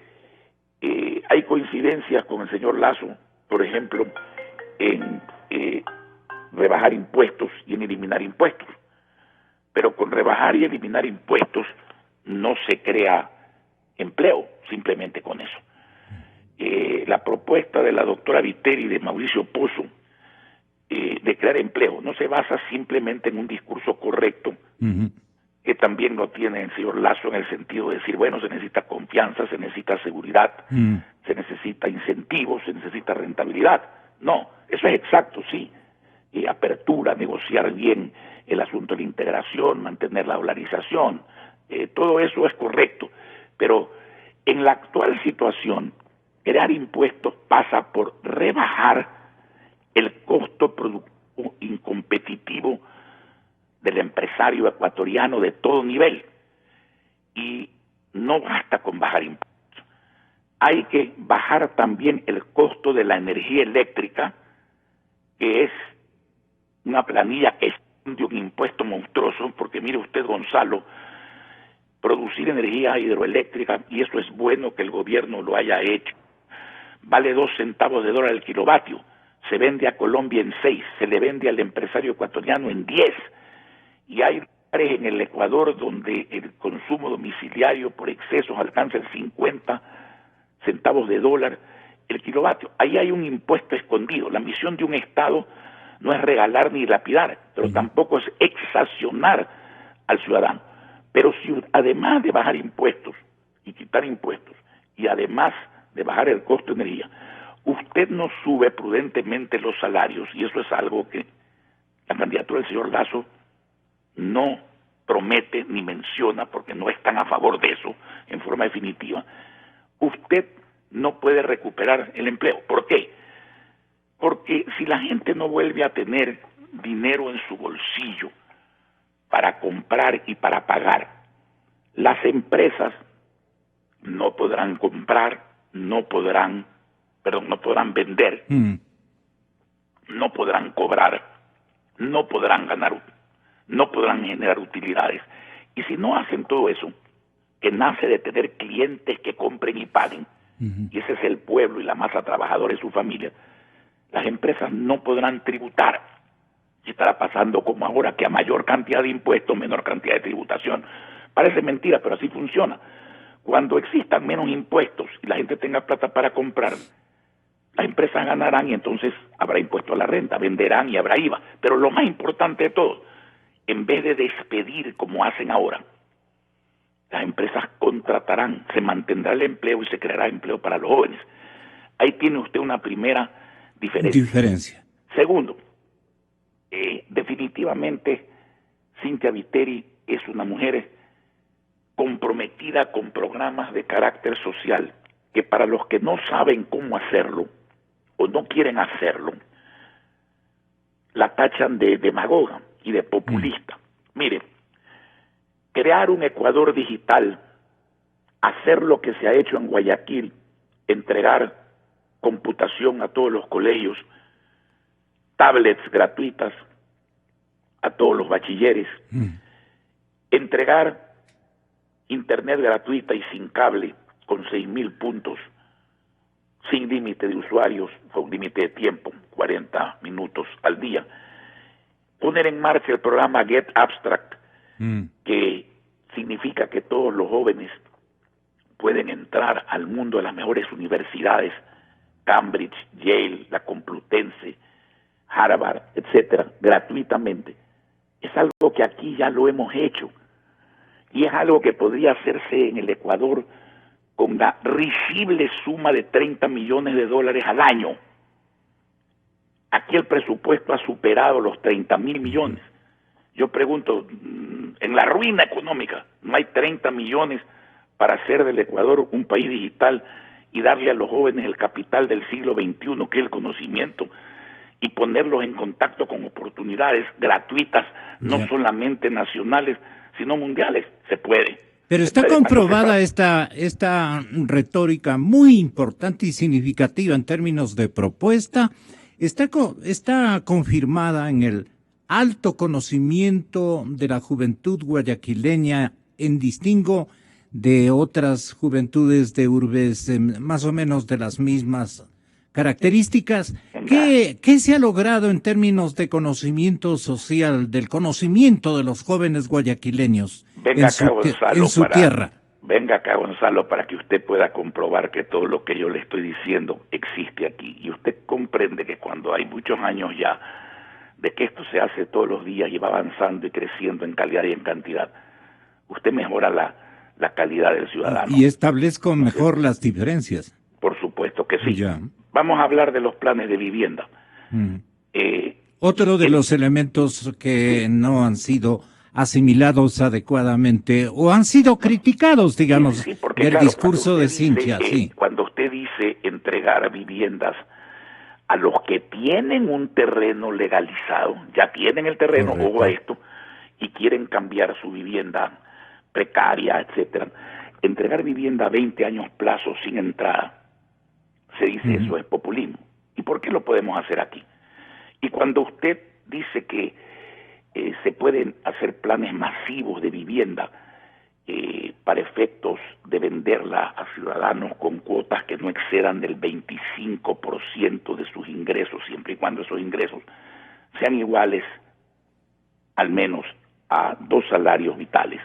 [SPEAKER 5] hay coincidencias con el señor Lasso, por ejemplo, en rebajar impuestos y en eliminar impuestos. Pero con rebajar y eliminar impuestos no se crea empleo, simplemente con eso. La propuesta de la doctora Viteri y de Mauricio Pozo de crear empleo no se basa simplemente en un discurso correcto, que también lo tiene el señor Lasso en el sentido de decir, bueno, se necesita confianza, se necesita seguridad, se necesita incentivos, se necesita rentabilidad. No, eso es exacto, sí. Apertura, negociar bien el asunto de la integración, mantener la dolarización, todo eso es correcto. Pero en la actual situación, crear impuestos pasa por rebajar el costo productivo incompetitivo del empresario ecuatoriano de todo nivel. Y no basta con bajar impuestos. Hay que bajar también el costo de la energía eléctrica, que es una planilla que es de un impuesto monstruoso, porque mire usted, Gonzalo, producir energía hidroeléctrica, y eso es bueno que el gobierno lo haya hecho, vale 2 centavos de dólar el kilovatio, se vende a Colombia en 6, se le vende al empresario ecuatoriano en 10, y hay lugares en el Ecuador donde el consumo domiciliario por excesos alcanza el 50 centavos de dólar el kilovatio. Ahí hay un impuesto escondido. La misión de un Estado no es regalar ni lapidar, pero tampoco es exaccionar al ciudadano. Pero si además de bajar impuestos y quitar impuestos, y además de bajar el costo de energía, usted no sube prudentemente los salarios, y eso es algo que la candidatura del señor Lasso no promete ni menciona, porque no están a favor de eso en forma definitiva, usted no puede recuperar el empleo. ¿Por qué? Porque si la gente no vuelve a tener dinero en su bolsillo para comprar y para pagar, Las empresas no podrán comprar, no podrán vender, no podrán cobrar, no podrán ganar, no podrán generar utilidades. Y si no hacen todo eso, que nace de tener clientes que compren y paguen, y ese es el pueblo y la masa trabajadora y su familia, las empresas no podrán tributar. Y estará pasando como ahora, que a mayor cantidad de impuestos, menor cantidad de tributación. Parece mentira, pero así funciona. Cuando existan menos impuestos y la gente tenga plata para comprar, las empresas ganarán y entonces habrá impuesto a la renta, venderán y habrá IVA. Pero lo más importante de todo, en vez de despedir como hacen ahora, las empresas contratarán, se mantendrá el empleo y se creará empleo para los jóvenes. Ahí tiene usted una primera diferencia. Segundo, definitivamente Cynthia Viteri es una mujer comprometida con programas de carácter social, que para los que no saben cómo hacerlo o no quieren hacerlo, la tachan de demagoga y de populista. Mire, crear un Ecuador digital, hacer lo que se ha hecho en Guayaquil, entregar computación a todos los colegios, tablets gratuitas a todos los bachilleres, entregar internet gratuita y sin cable con 6,000 puntos, sin límite de usuarios, con límite de tiempo, 40 minutos al día. Poner en marcha el programa Get Abstract, que significa que todos los jóvenes pueden entrar al mundo de las mejores universidades, Cambridge, Yale, la Complutense, Harvard, etcétera, gratuitamente. Es algo que aquí ya lo hemos hecho y es algo que podría hacerse en el Ecuador con la risible suma de $30 millones al año. Aquí el presupuesto ha superado los 30,000 millones. Yo pregunto, en la ruina económica no hay 30 millones para hacer del Ecuador un país digital y darle a los jóvenes el capital del siglo XXI, que es el conocimiento, y ponerlos en contacto con oportunidades gratuitas, no solamente nacionales, sino mundiales. Se puede.
[SPEAKER 6] Pero está comprobada esta retórica muy importante y significativa en términos de propuesta. Está confirmada en el alto conocimiento de la juventud guayaquileña en distingo de otras juventudes de urbes más o menos de las mismas características. ¿Qué se ha logrado en términos de conocimiento social, del conocimiento de los jóvenes guayaquileños en su tierra?
[SPEAKER 5] Venga acá, Gonzalo, para que usted pueda comprobar que todo lo que yo le estoy diciendo existe aquí. Y usted comprende que cuando hay muchos años ya de que esto se hace todos los días y va avanzando y creciendo en calidad y en cantidad, usted mejora la calidad del ciudadano.
[SPEAKER 6] Y establezco mejor las diferencias.
[SPEAKER 5] Por supuesto que sí.
[SPEAKER 6] Ya.
[SPEAKER 5] Vamos a hablar de los planes de vivienda.
[SPEAKER 6] Otro de los elementos que no han sido asimilados adecuadamente o han sido criticados, digamos, del discurso de Cynthia.
[SPEAKER 5] Cuando usted dice entregar viviendas a los que tienen un terreno legalizado, ya tienen el terreno, ojo a esto, y quieren cambiar su vivienda precaria, etcétera, entregar vivienda a 20 años plazo sin entrada, se dice eso es populismo. ¿Y por qué lo podemos hacer aquí? Y cuando usted dice que se pueden hacer planes masivos de vivienda para efectos de venderla a ciudadanos con cuotas que no excedan del 25% de sus ingresos, siempre y cuando esos ingresos sean iguales al menos a 2 salarios vitales,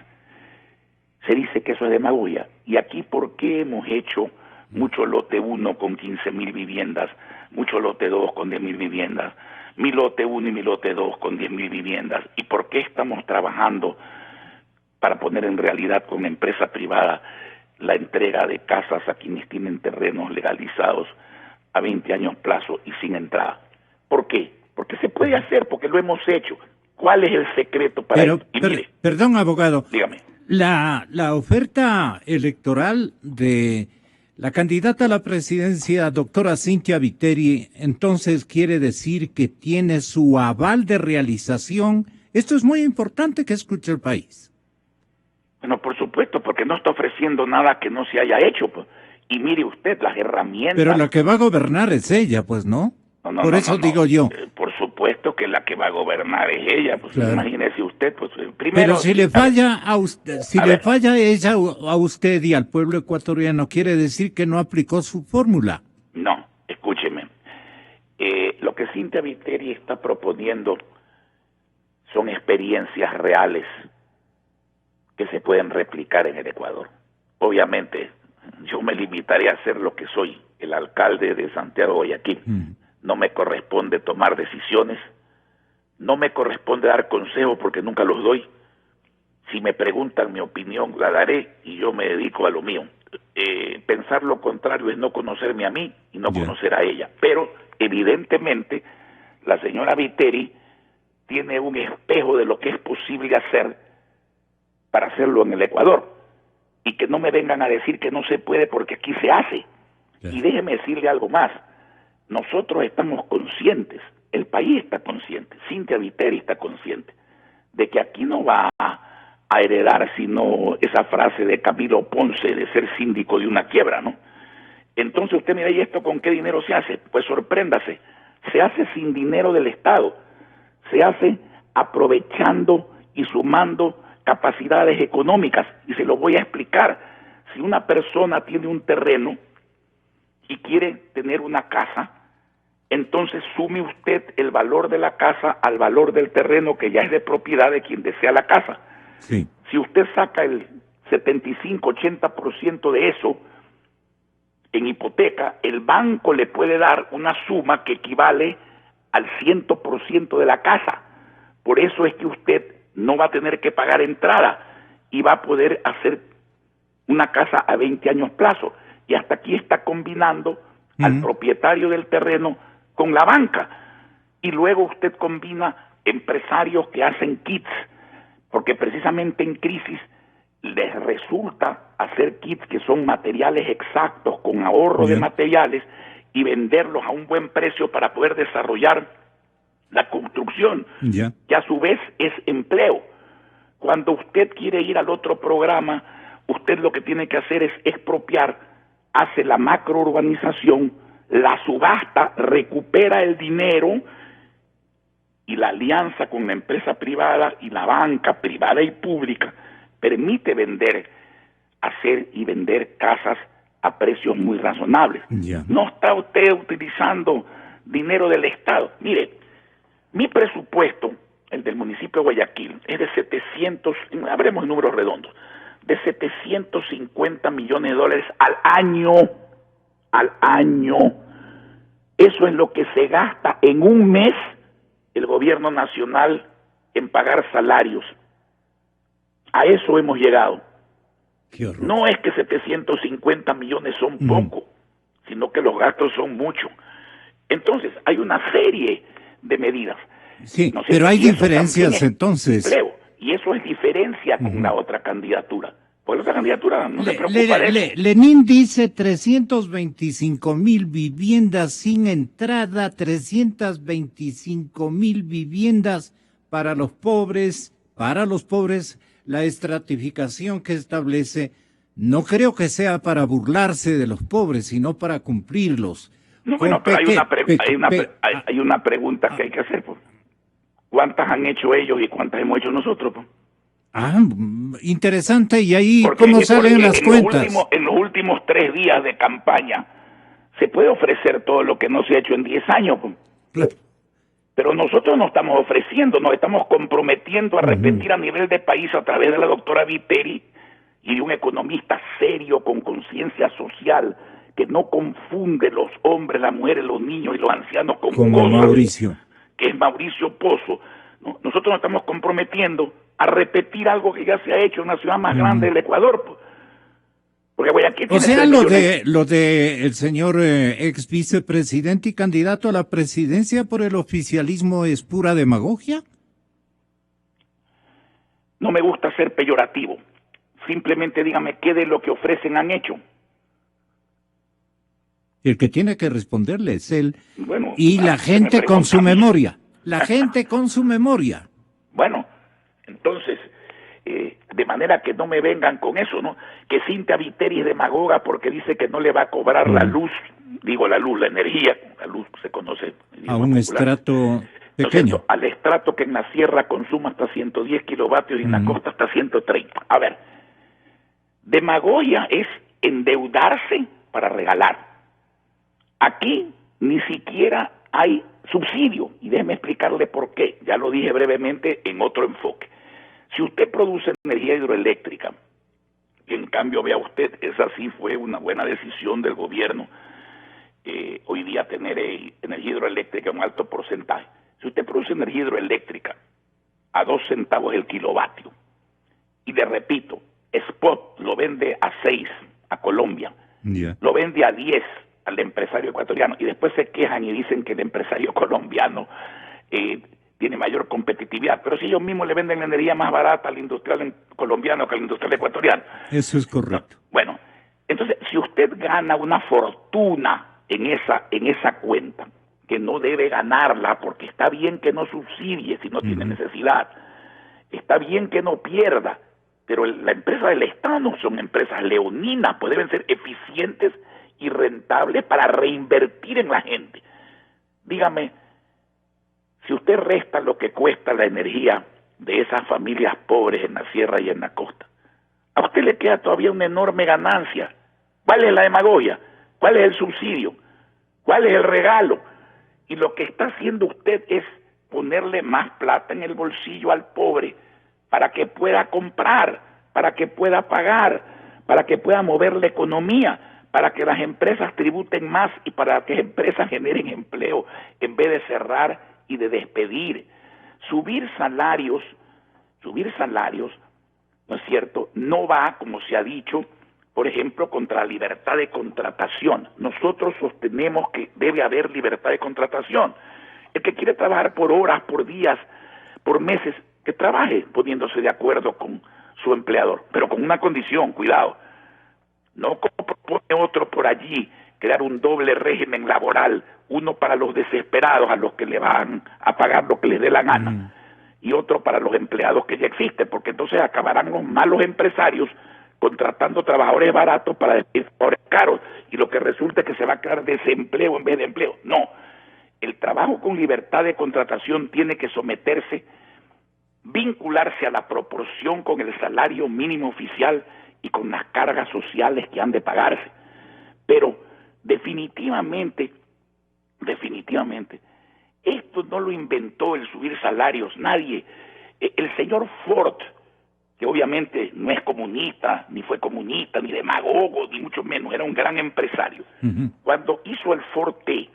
[SPEAKER 5] se dice que eso es demagogia. Y aquí, ¿por qué hemos hecho mucho lote 1 con 15,000 viviendas, mucho lote 2 con 10,000 viviendas, mi lote 1 y mi lote 2 con 10,000 viviendas? ¿Y por qué estamos trabajando para poner en realidad con empresa privada la entrega de casas a quienes tienen terrenos legalizados a 20 años plazo y sin entrada? ¿Por qué? Porque se puede hacer, porque lo hemos hecho. ¿Cuál es el secreto para esto?
[SPEAKER 6] Perdón, abogado.
[SPEAKER 5] Dígame.
[SPEAKER 6] La oferta electoral de la candidata a la presidencia, doctora Cynthia Viteri, entonces quiere decir que tiene su aval de realización. Esto es muy importante que escuche el país.
[SPEAKER 5] Bueno, por supuesto porque no está ofreciendo nada que no se haya hecho, pues. Y mire usted las herramientas.
[SPEAKER 6] Pero la que va a gobernar es ella, pues, ¿no? Por eso digo yo.
[SPEAKER 5] Por supuesto que la que va a gobernar es ella, pues
[SPEAKER 6] claro.
[SPEAKER 5] Imagínese usted, pues primero.
[SPEAKER 6] Pero si le falla a usted, si le falla ella a usted y al pueblo ecuatoriano, quiere decir que no aplicó su fórmula.
[SPEAKER 5] No, escúcheme. Lo que Cynthia Viteri está proponiendo son experiencias reales que se pueden replicar en el Ecuador. Obviamente, yo me limitaré a hacer lo que soy, el alcalde de Santiago Guayaquil. No me corresponde tomar decisiones, no me corresponde dar consejos porque nunca los doy. Si me preguntan mi opinión, la daré y yo me dedico a lo mío. Pensar lo contrario es no conocerme a mí y no conocer a ella. Pero, evidentemente, la señora Viteri tiene un espejo de lo que es posible hacer para hacerlo en el Ecuador. Y que no me vengan a decir que no se puede porque aquí se hace. Y déjeme decirle algo más. Nosotros estamos conscientes, el país está consciente, Cynthia Viteri está consciente, de que aquí no va a heredar sino esa frase de Camilo Ponce de ser síndico de una quiebra, ¿no? Entonces usted mira, ¿y esto con qué dinero se hace? Pues sorpréndase, se hace sin dinero del Estado, se hace aprovechando y sumando capacidades económicas, y se lo voy a explicar. Si una persona tiene un terreno y quiere tener una casa, entonces sume usted el valor de la casa al valor del terreno que ya es de propiedad de quien desea la casa.
[SPEAKER 6] Sí.
[SPEAKER 5] Si usted saca el 75-80% de eso en hipoteca, el banco le puede dar una suma que equivale al 100% de la casa. Por eso es que usted no va a tener que pagar entrada y va a poder hacer una casa a 20 años plazo. Y hasta aquí está combinando al propietario del terreno con la banca. Y luego usted combina empresarios que hacen kits, porque precisamente en crisis les resulta hacer kits que son materiales exactos, con ahorro de materiales, y venderlos a un buen precio para poder desarrollar la construcción, que a su vez es empleo. Cuando usted quiere ir al otro programa, usted lo que tiene que hacer es expropiar, hace la macrourbanización, la subasta, recupera el dinero, y la alianza con la empresa privada y la banca privada y pública permite hacer y vender casas a precios muy razonables. No está usted utilizando dinero del Estado. Mire, mi presupuesto, el del municipio de Guayaquil, es de 700, hablemos de números redondos, de 750 millones de dólares al año. Eso es lo que se gasta en un mes el gobierno nacional en pagar salarios. A eso hemos llegado. No es que 750 millones son poco, sino que los gastos son mucho. Entonces, hay una serie de medidas.
[SPEAKER 6] Sí, no sé, pero hay diferencias entonces.
[SPEAKER 5] Empleo, y eso es diferencia con la otra candidatura. Porque la otra candidatura no se preocupa de eso.
[SPEAKER 6] Lenin dice 325,000 viviendas sin entrada, 325,000 viviendas para los pobres, la estratificación que establece, no creo que sea para burlarse de los pobres, sino para cumplirlos.
[SPEAKER 5] No, bueno, pero hay una pregunta que hay que hacer, pues. ¿Cuántas han hecho ellos y cuántas hemos hecho nosotros, pues?
[SPEAKER 6] Interesante. ¿Y ahí cómo salen las cuentas?
[SPEAKER 5] En los últimos 3 días de campaña se puede ofrecer todo lo que no se ha hecho en 10 años. Claro. Pero nosotros no estamos ofreciendo, nos estamos comprometiendo a repetir a nivel de país a través de la doctora Viteri y de un economista serio con conciencia social que no confunde los hombres, las mujeres, los niños y los ancianos con
[SPEAKER 6] Mauricio,
[SPEAKER 5] que es Mauricio Pozo. Nosotros nos estamos comprometiendo a repetir algo que ya se ha hecho en la ciudad más grande del Ecuador. Porque Guayaquil
[SPEAKER 6] o sea, lo de el señor ex vicepresidente y candidato a la presidencia por el oficialismo es pura demagogia.
[SPEAKER 5] No me gusta ser peyorativo. Simplemente dígame qué de lo que ofrecen han hecho.
[SPEAKER 6] El que tiene que responderle es él. Bueno, y la gente con su memoria. La gente con su memoria.
[SPEAKER 5] Bueno, entonces, de manera que no me vengan con eso, ¿no? Que Cintia Viteri es demagoga porque dice que no le va a cobrar la luz, la energía, la luz se conoce
[SPEAKER 6] a un estrato pequeño.
[SPEAKER 5] Al estrato que en la sierra consuma hasta 110 kilovatios y en la costa hasta 130. A ver, demagogia es endeudarse para regalar. Aquí ni siquiera hay subsidio, y déjeme explicarle por qué, ya lo dije brevemente en otro enfoque. Si usted produce energía hidroeléctrica, y en cambio vea usted, esa sí fue una buena decisión del gobierno, hoy día tener energía hidroeléctrica en un alto porcentaje. Si usted produce energía hidroeléctrica a 2 centavos el kilovatio, y le repito, Spot lo vende a 6 a Colombia, lo vende a 10 al empresario ecuatoriano, y después se quejan y dicen que el empresario colombiano tiene mayor competitividad, pero si ellos mismos le venden la energía más barata al industrial colombiano que al industrial ecuatoriano.
[SPEAKER 6] Eso es correcto.
[SPEAKER 5] Bueno, entonces, si usted gana una fortuna en esa cuenta, que no debe ganarla, porque está bien que no subsidie si no tiene necesidad, está bien que no pierda, pero la empresa del Estado no son empresas leoninas, pues deben ser eficientes y rentables para reinvertir en la gente. Dígame, si usted resta lo que cuesta la energía de esas familias pobres en la sierra y en la costa, a usted le queda todavía una enorme ganancia. ¿Cuál es la demagogia? ¿Cuál es el subsidio? ¿Cuál es el regalo? Y lo que está haciendo usted es ponerle más plata en el bolsillo al pobre para que pueda comprar, para que pueda pagar, para que pueda mover la economía, para que las empresas tributen más y para que las empresas generen empleo en vez de cerrar y de despedir. Subir salarios, ¿no es cierto?, no va, como se ha dicho, por ejemplo, contra la libertad de contratación. Nosotros sostenemos que debe haber libertad de contratación. El que quiere trabajar por horas, por días, por meses, que trabaje poniéndose de acuerdo con su empleador, pero con una condición, cuidado, no como propone otro por allí, crear un doble régimen laboral, uno para los desesperados a los que le van a pagar lo que les dé la gana, y otro para los empleados que ya existen, porque entonces acabarán los malos empresarios contratando trabajadores baratos para despedir trabajadores caros, y lo que resulta es que se va a crear desempleo en vez de empleo. No, el trabajo con libertad de contratación tiene que someterse, vincularse a la proporción con el salario mínimo oficial y con las cargas sociales que han de pagarse. Pero definitivamente, esto no lo inventó el subir salarios, nadie. El señor Ford, que obviamente no es comunista, ni fue comunista, ni demagogo, ni mucho menos, era un gran empresario. Cuando hizo el Ford T,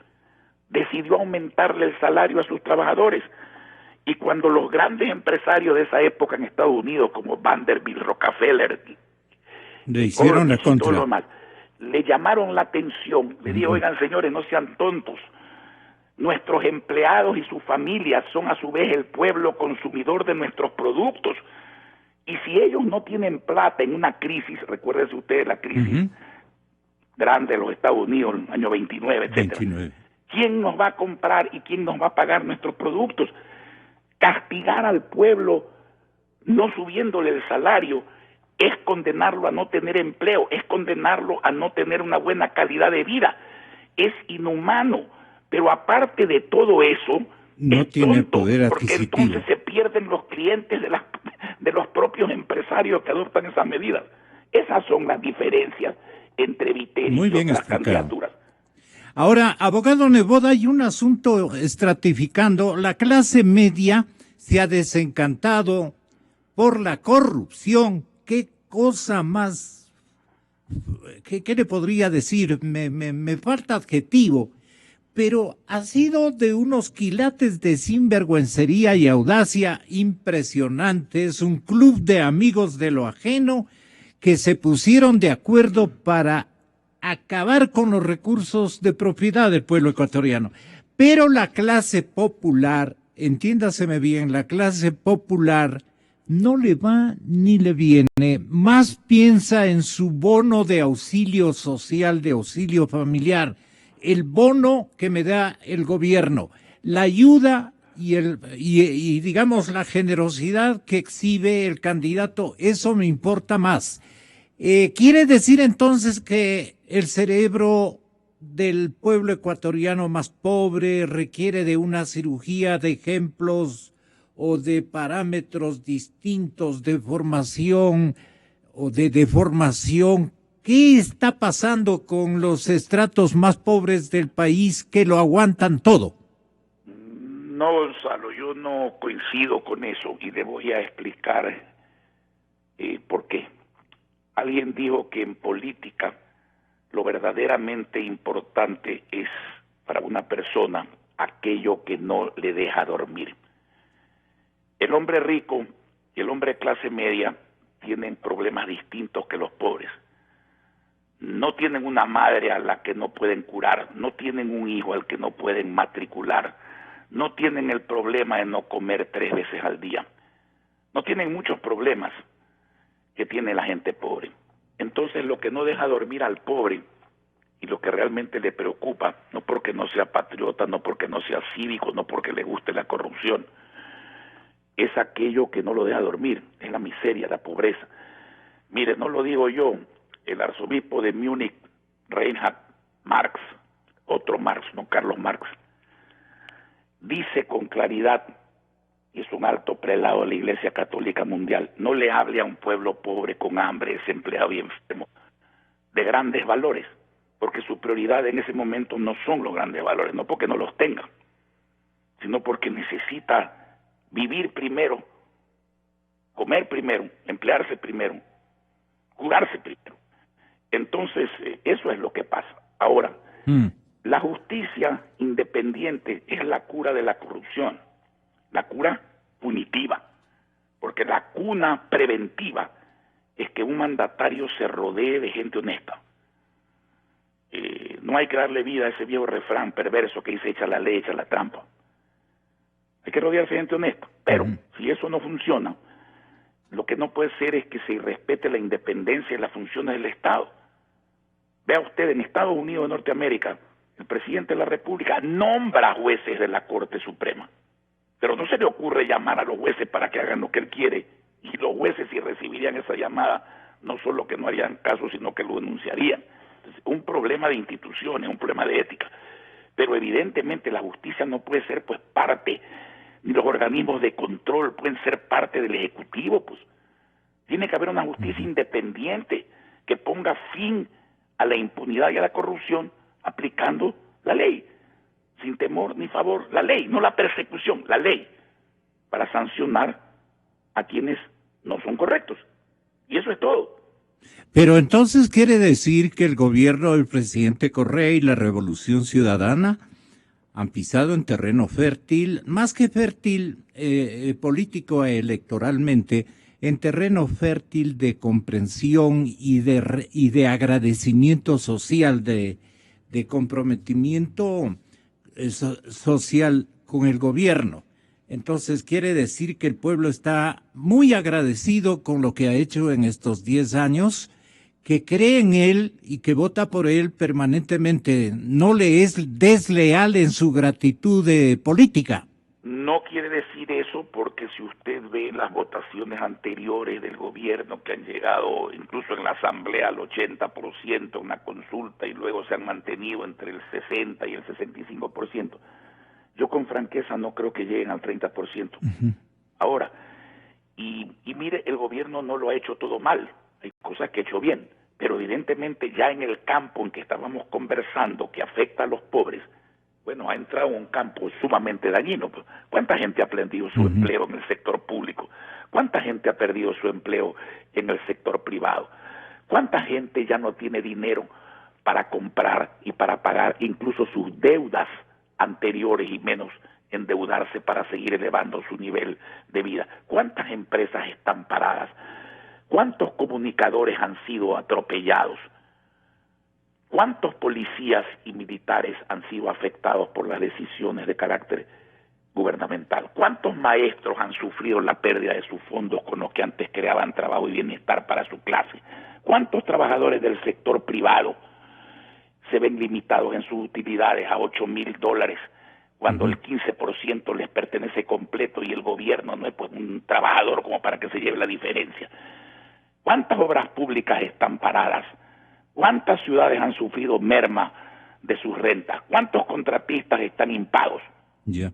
[SPEAKER 5] decidió aumentarle el salario a sus trabajadores. Y cuando los grandes empresarios de esa época en Estados Unidos, como Vanderbilt, Rockefeller,
[SPEAKER 6] le hicieron la contra,
[SPEAKER 5] le llamaron la atención, le dijo, oigan señores, no sean tontos, nuestros empleados y sus familias son a su vez el pueblo consumidor de nuestros productos, y si ellos no tienen plata en una crisis, recuérdense ustedes la crisis grande de los Estados Unidos, en el año 29, etcétera, ¿quién nos va a comprar y quién nos va a pagar nuestros productos? Castigar al pueblo no subiéndole el salario es condenarlo a no tener empleo, es condenarlo a no tener una buena calidad de vida, es inhumano, pero aparte de todo eso,
[SPEAKER 6] no tiene poder adquisitivo,
[SPEAKER 5] porque entonces se pierden los clientes de los propios empresarios que adoptan esas medidas. Esas son las diferencias entre Viteri y otras candidaturas.
[SPEAKER 6] Ahora, abogado Neboda, hay un asunto estratificando. La clase media se ha desencantado por la corrupción. ¿Qué cosa más? ¿Qué le podría decir? Me falta adjetivo. Pero ha sido de unos quilates de sinvergüencería y audacia impresionantes. Un club de amigos de lo ajeno que se pusieron de acuerdo para acabar con los recursos de propiedad del pueblo ecuatoriano. Pero la clase popular, entiéndaseme bien, la clase popular no le va ni le viene, más piensa en su bono de auxilio social, de auxilio familiar, el bono que me da el gobierno, la ayuda y digamos la generosidad que exhibe el candidato, eso me importa más. ¿Quiere decir entonces que el cerebro del pueblo ecuatoriano más pobre requiere de una cirugía de ejemplos o de parámetros distintos de formación o de deformación? ¿Qué está pasando con los estratos más pobres del país que lo aguantan todo?
[SPEAKER 5] No, Gonzalo, yo no coincido con eso y le voy a explicar por qué. Alguien dijo que en política lo verdaderamente importante es para una persona aquello que no le deja dormir. El hombre rico y el hombre de clase media tienen problemas distintos que los pobres. No tienen una madre a la que no pueden curar, no tienen un hijo al que no pueden matricular, no tienen el problema de no comer 3 veces al día, no tienen muchos problemas que tiene la gente pobre. Entonces lo que no deja dormir al pobre y lo que realmente le preocupa, no porque no sea patriota, no porque no sea cívico, no porque le guste la corrupción, es aquello que no lo deja dormir, es la miseria, la pobreza. Mire, no lo digo yo, el arzobispo de Múnich, Reinhard Marx, otro Marx, no Carlos Marx, dice con claridad, y es un alto prelado de la Iglesia Católica Mundial, no le hable a un pueblo pobre, con hambre, desempleado y enfermo, de grandes valores, porque su prioridad en ese momento no son los grandes valores, no porque no los tenga, sino porque necesita vivir primero, comer primero, emplearse primero, curarse primero. Entonces, eso es lo que pasa. Ahora, la justicia independiente es la cura de la corrupción, la cura punitiva, porque la cuna preventiva es que un mandatario se rodee de gente honesta. No hay que darle vida a ese viejo refrán perverso que dice echa la ley, echa la trampa. Hay que rodearse de gente honesta, pero si eso no funciona, lo que no puede ser es que se respete la independencia y las funciones del Estado. Vea usted, en Estados Unidos de Norteamérica, el presidente de la República nombra jueces de la Corte Suprema, pero no se le ocurre llamar a los jueces para que hagan lo que él quiere, y los jueces, si recibirían esa llamada, no solo que no harían caso, sino que lo denunciarían. Entonces, un problema de instituciones, un problema de ética, pero evidentemente la justicia no puede ser pues parte, ni los organismos de control pueden ser parte del Ejecutivo, pues tiene que haber una justicia independiente que ponga fin a la impunidad y a la corrupción aplicando la ley, sin temor ni favor, la ley, no la persecución, la ley, para sancionar a quienes no son correctos. Y eso es todo.
[SPEAKER 6] Pero entonces quiere decir que el gobierno del presidente Correa y la Revolución Ciudadana han pisado en terreno fértil, más que fértil político e electoralmente, en terreno fértil de comprensión y de agradecimiento social, de comprometimiento social con el gobierno. Entonces quiere decir que el pueblo está muy agradecido con lo que ha hecho en estos 10 años, que cree en él y que vota por él permanentemente, no le es desleal en su gratitud política.
[SPEAKER 5] No quiere decir eso porque si usted ve las votaciones anteriores del gobierno que han llegado incluso en la asamblea al 80%, una consulta, y luego se han mantenido entre el 60 y el 65%, yo con franqueza no creo que lleguen al 30%. Ahora, y mire, el gobierno no lo ha hecho todo mal, hay cosas que ha hecho bien, pero evidentemente ya en el campo en que estábamos conversando, que afecta a los pobres, bueno, ha entrado en un campo sumamente dañino. ¿Cuánta gente ha perdido su empleo en el sector público? ¿Cuánta gente ha perdido su empleo en el sector privado? ¿Cuánta gente ya no tiene dinero para comprar y para pagar incluso sus deudas anteriores y menos endeudarse para seguir elevando su nivel de vida? ¿Cuántas empresas están paradas? ¿Cuántos comunicadores han sido atropellados? ¿Cuántos policías y militares han sido afectados por las decisiones de carácter gubernamental? ¿Cuántos maestros han sufrido la pérdida de sus fondos con los que antes creaban trabajo y bienestar para su clase? ¿Cuántos trabajadores del sector privado se ven limitados en sus utilidades a $8,000 cuando el 15% les pertenece completo y el gobierno no es pues un trabajador como para que se lleve la diferencia. ¿Cuántas obras públicas están paradas? ¿Cuántas ciudades han sufrido merma de sus rentas? ¿Cuántos contratistas están impagos?
[SPEAKER 6] Ya.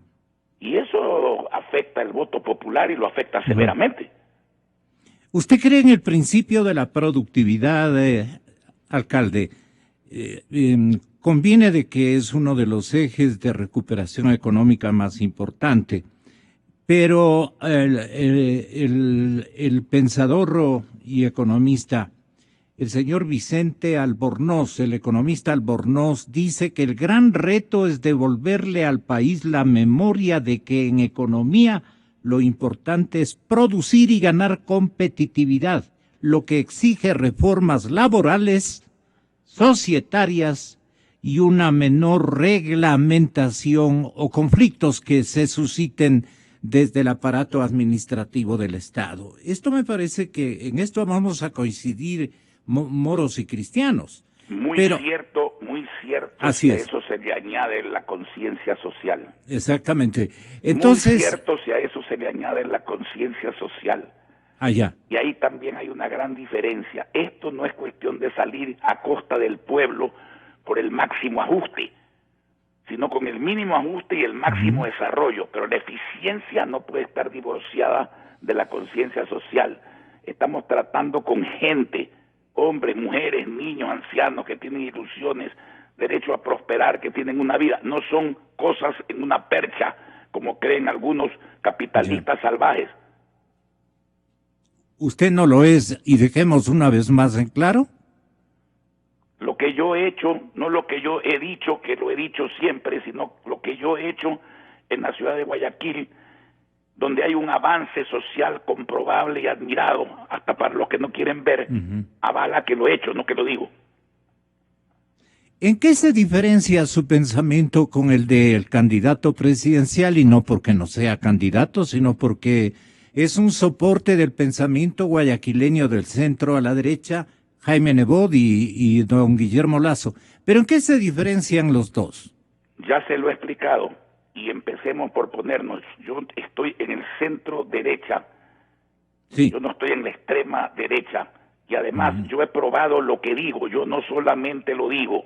[SPEAKER 5] Y eso afecta el voto popular y lo afecta severamente.
[SPEAKER 6] ¿Usted cree en el principio de la productividad, alcalde? Conviene de que es uno de los ejes de recuperación económica más importante, pero el pensador y economista, el señor Vicente Albornoz, el economista Albornoz, dice que el gran reto es devolverle al país la memoria de que en economía lo importante es producir y ganar competitividad, lo que exige reformas laborales, societarias y una menor reglamentación o conflictos que se susciten desde el aparato administrativo del Estado. Esto me parece que en esto vamos a coincidir moros y cristianos.
[SPEAKER 5] Muy cierto.
[SPEAKER 6] Así es.
[SPEAKER 5] A eso se le añade la conciencia social.
[SPEAKER 6] Exactamente. Entonces,
[SPEAKER 5] muy cierto si a eso se le añade la conciencia social.
[SPEAKER 6] Allá.
[SPEAKER 5] Y ahí también hay una gran diferencia. Esto no es cuestión de salir a costa del pueblo por el máximo ajuste, sino con el mínimo ajuste y el máximo desarrollo. Pero la eficiencia no puede estar divorciada de la conciencia social. Estamos tratando con gente, hombres, mujeres, niños, ancianos que tienen ilusiones, derecho a prosperar, que tienen una vida. No son cosas en una percha, como creen algunos capitalistas salvajes.
[SPEAKER 6] ¿Usted no lo es? Y dejemos una vez más en claro.
[SPEAKER 5] Lo que yo he hecho, no lo que yo he dicho, que lo he dicho siempre, sino lo que yo he hecho en la ciudad de Guayaquil, donde hay un avance social comprobable y admirado, hasta para los que no quieren ver, avala que lo he hecho, no que lo digo.
[SPEAKER 6] ¿En qué se diferencia su pensamiento con el del candidato presidencial? Y no porque no sea candidato, sino porque es un soporte del pensamiento guayaquileño del centro a la derecha, Jaime Nebot y don Guillermo Lasso. ¿Pero en qué se diferencian los dos?
[SPEAKER 5] Ya se lo he explicado y empecemos por ponernos. Yo estoy en el centro derecha,
[SPEAKER 6] sí.
[SPEAKER 5] Yo no estoy en la extrema derecha y además yo he probado lo que digo, yo no solamente lo digo.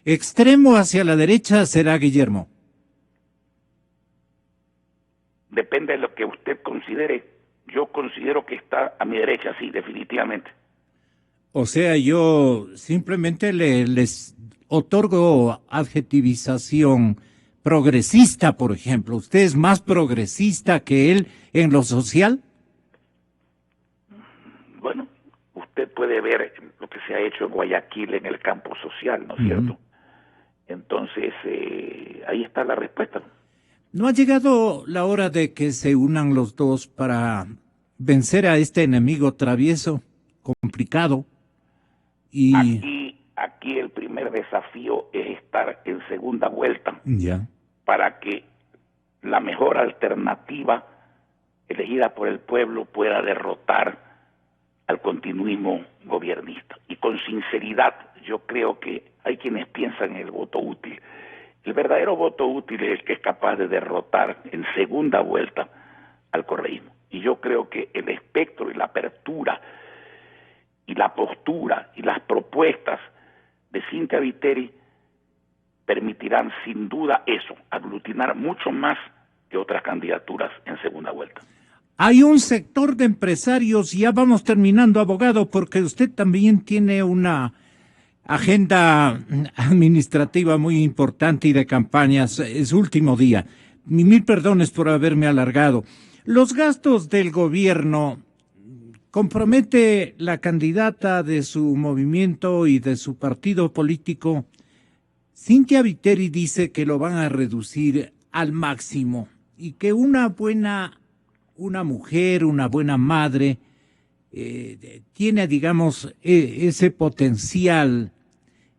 [SPEAKER 6] ¿Extremo hacia la derecha será Guillermo?
[SPEAKER 5] Depende de lo que usted considere. Yo considero que está a mi derecha, sí, definitivamente.
[SPEAKER 6] O sea, yo simplemente les otorgo adjetivización progresista, por ejemplo. ¿Usted es más progresista que él en lo social?
[SPEAKER 5] Bueno, usted puede ver lo que se ha hecho en Guayaquil en el campo social, ¿no es cierto? Entonces, ahí está la respuesta.
[SPEAKER 6] ¿No ha llegado la hora de que se unan los dos para vencer a este enemigo travieso, complicado? Y
[SPEAKER 5] Aquí el primer desafío es estar en segunda vuelta para que la mejor alternativa elegida por el pueblo pueda derrotar al continuismo gobernista. Y con sinceridad, yo creo que hay quienes piensan en el voto útil. El verdadero voto útil es el que es capaz de derrotar en segunda vuelta al correísmo. Y yo creo que el espectro y la apertura y la postura y las propuestas de Cynthia Viteri permitirán sin duda eso, aglutinar mucho más que otras candidaturas en segunda vuelta.
[SPEAKER 6] Hay un sector de empresarios, ya vamos terminando, abogado, porque usted también tiene una agenda administrativa muy importante y de campañas, es último día. Mil perdones por haberme alargado. Los gastos del gobierno compromete la candidata de su movimiento y de su partido político. Cynthia Viteri dice que lo van a reducir al máximo y que una mujer, una buena madre, tiene, digamos, ese potencial,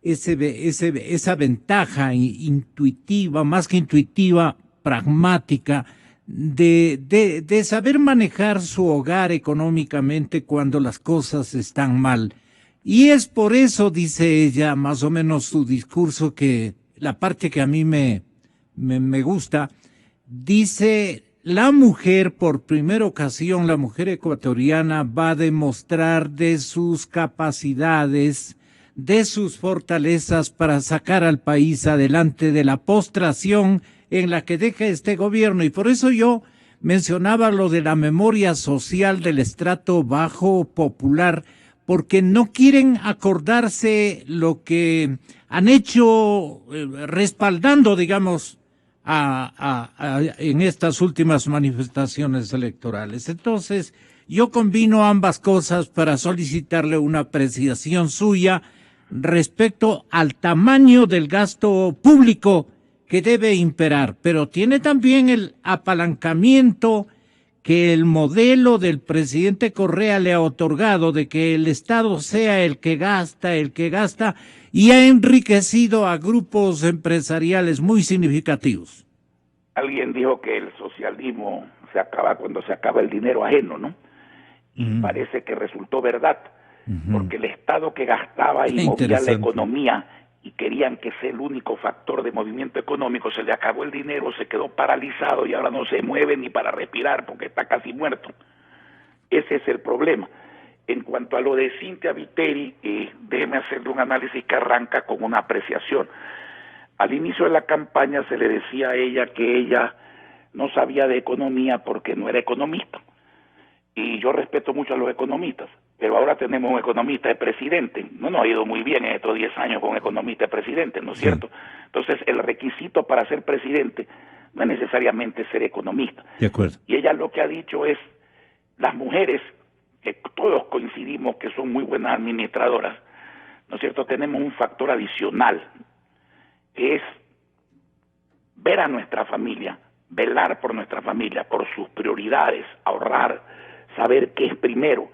[SPEAKER 6] esa ventaja intuitiva, más que intuitiva, pragmática, de saber manejar su hogar económicamente cuando las cosas están mal. Y es por eso, dice ella, más o menos su discurso, que la parte que a mí me me gusta. Dice, la mujer, por primera ocasión, la mujer ecuatoriana va a demostrar de sus capacidades, de sus fortalezas para sacar al país adelante de la postración en la que deja este gobierno. Y por eso yo mencionaba lo de la memoria social del estrato bajo popular, porque no quieren acordarse lo que han hecho respaldando, digamos, en estas últimas manifestaciones electorales. Entonces, yo combino ambas cosas para solicitarle una apreciación suya respecto al tamaño del gasto público que debe imperar, pero tiene también el apalancamiento que el modelo del presidente Correa le ha otorgado de que el Estado sea el que gasta, y ha enriquecido a grupos empresariales muy significativos.
[SPEAKER 5] Alguien dijo que el socialismo se acaba cuando se acaba el dinero ajeno, ¿no? Y parece que resultó verdad, porque el Estado que gastaba y movía la economía y querían que sea el único factor de movimiento económico, se le acabó el dinero, se quedó paralizado y ahora no se mueve ni para respirar porque está casi muerto. Ese es el problema. En cuanto a lo de Cynthia Viteri, déjeme hacerle un análisis que arranca con una apreciación. Al inicio de la campaña se le decía a ella que ella no sabía de economía porque no era economista. Y yo respeto mucho a los economistas, pero ahora tenemos un economista de presidente. No nos ha ido muy bien en estos 10 años con un economista de presidente, ¿no es cierto? Entonces, el requisito para ser presidente no es necesariamente ser economista.
[SPEAKER 6] De acuerdo.
[SPEAKER 5] Y ella lo que ha dicho es, las mujeres, que todos coincidimos que son muy buenas administradoras, ¿no es cierto? Tenemos un factor adicional, que es ver a nuestra familia, velar por nuestra familia, por sus prioridades, ahorrar, saber qué es primero,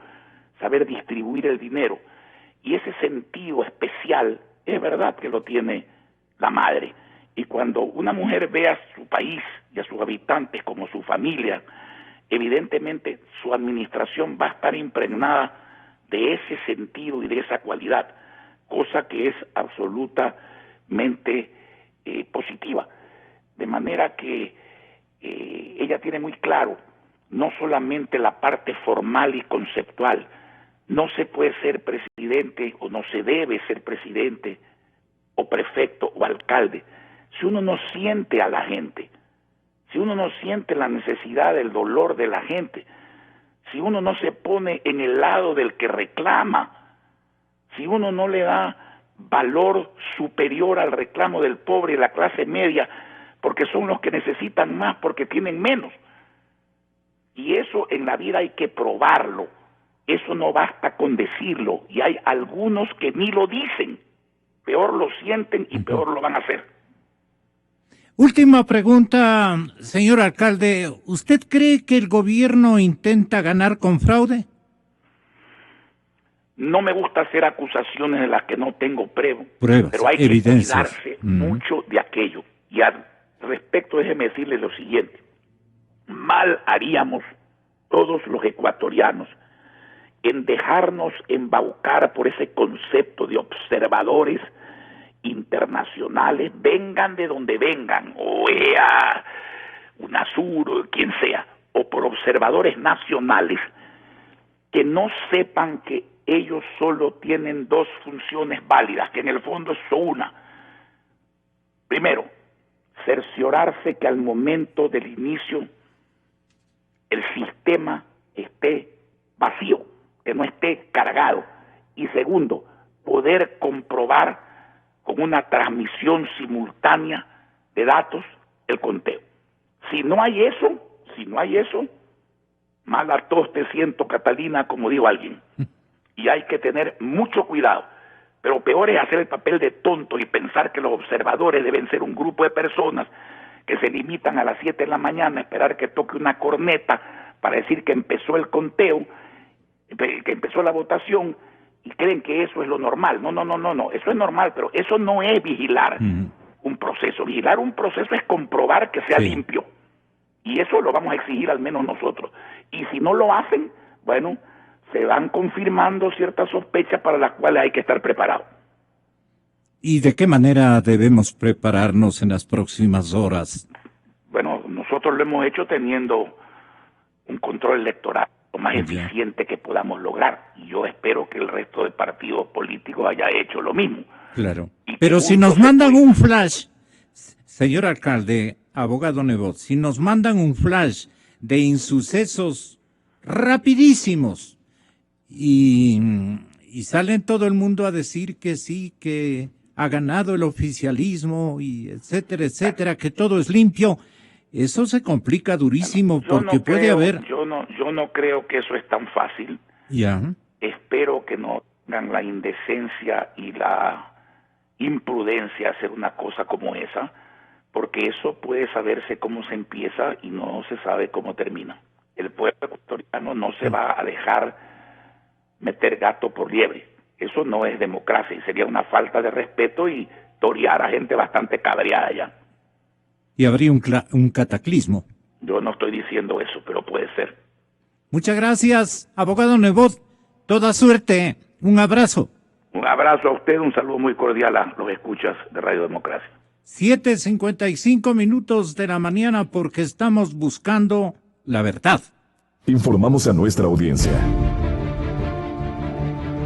[SPEAKER 5] saber distribuir el dinero. Y ese sentido especial es verdad que lo tiene la madre. Y cuando una mujer ve a su país y a sus habitantes como su familia, evidentemente su administración va a estar impregnada de ese sentido y de esa cualidad, cosa que es absolutamente positiva. De manera que ella tiene muy claro no solamente la parte formal y conceptual, no se puede ser presidente o no se debe ser presidente o prefecto o alcalde si uno no siente a la gente, si uno no siente la necesidad, el dolor de la gente, si uno no se pone en el lado del que reclama, si uno no le da valor superior al reclamo del pobre y la clase media, porque son los que necesitan más, porque tienen menos. Y eso en la vida hay que probarlo, eso no basta con decirlo, y hay algunos que ni lo dicen, peor lo sienten y peor lo van a hacer.
[SPEAKER 6] Última pregunta, señor alcalde, ¿usted cree que el gobierno intenta ganar con fraude?
[SPEAKER 5] No me gusta hacer acusaciones de las que no tengo pruebas, pero hay
[SPEAKER 6] evidencias.
[SPEAKER 5] Que cuidarse mucho de aquello. Y al respecto, déjeme decirle lo siguiente: mal haríamos todos los ecuatorianos en dejarnos embaucar por ese concepto de observadores internacionales, vengan de donde vengan, OEA, UNASUR, o quien sea, o por observadores nacionales que no sepan que ellos solo tienen dos funciones válidas, que en el fondo es una. Primero, cerciorarse que al momento del inicio el sistema esté vacío, que no esté cargado. Y segundo, poder comprobar con una transmisión simultánea de datos el conteo. Si no hay eso, mal a todos te siento, Catalina, como dijo alguien. Y hay que tener mucho cuidado. Pero peor es hacer el papel de tonto y pensar que los observadores deben ser un grupo de personas que se limitan a las 7 de la mañana a esperar que toque una corneta para decir que empezó el conteo, que empezó la votación, y creen que eso es lo normal. No, eso es normal, pero eso no es vigilar un proceso. Vigilar un proceso es comprobar que sea limpio. Y eso lo vamos a exigir al menos nosotros. Y si no lo hacen, bueno, se van confirmando ciertas sospechas para las cuales hay que estar preparados.
[SPEAKER 6] ¿Y de qué manera debemos prepararnos en las próximas horas?
[SPEAKER 5] Bueno, nosotros lo hemos hecho teniendo un control electoral lo más eficiente que podamos lograr. Y yo espero que el resto de partidos políticos haya hecho lo mismo.
[SPEAKER 6] Claro. Pero si nos mandan un flash, señor alcalde, abogado Nebot, si nos mandan un flash de insucesos rapidísimos y salen todo el mundo a decir que sí, que ha ganado el oficialismo y etcétera, etcétera, que todo es limpio, eso se complica durísimo porque puede haber...
[SPEAKER 5] Yo no creo que eso es tan fácil.
[SPEAKER 6] Ya.
[SPEAKER 5] Espero que no tengan la indecencia y la imprudencia hacer una cosa como esa, porque eso puede saberse cómo se empieza y no se sabe cómo termina. El pueblo ecuatoriano no se va a dejar meter gato por liebre. Eso no es democracia y sería una falta de respeto y torear a gente bastante cabreada ya.
[SPEAKER 6] Y habría un cataclismo.
[SPEAKER 5] Yo no estoy diciendo eso, pero puede ser.
[SPEAKER 6] Muchas gracias, abogado Nebot. Toda suerte. Un abrazo.
[SPEAKER 5] Un abrazo a usted, un saludo muy cordial a los escuchas de Radio Democracia.
[SPEAKER 6] 7:55 de la mañana porque estamos buscando la verdad.
[SPEAKER 7] Informamos a nuestra audiencia.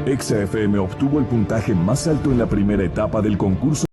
[SPEAKER 7] Exa FM obtuvo el puntaje más alto en la primera etapa del concurso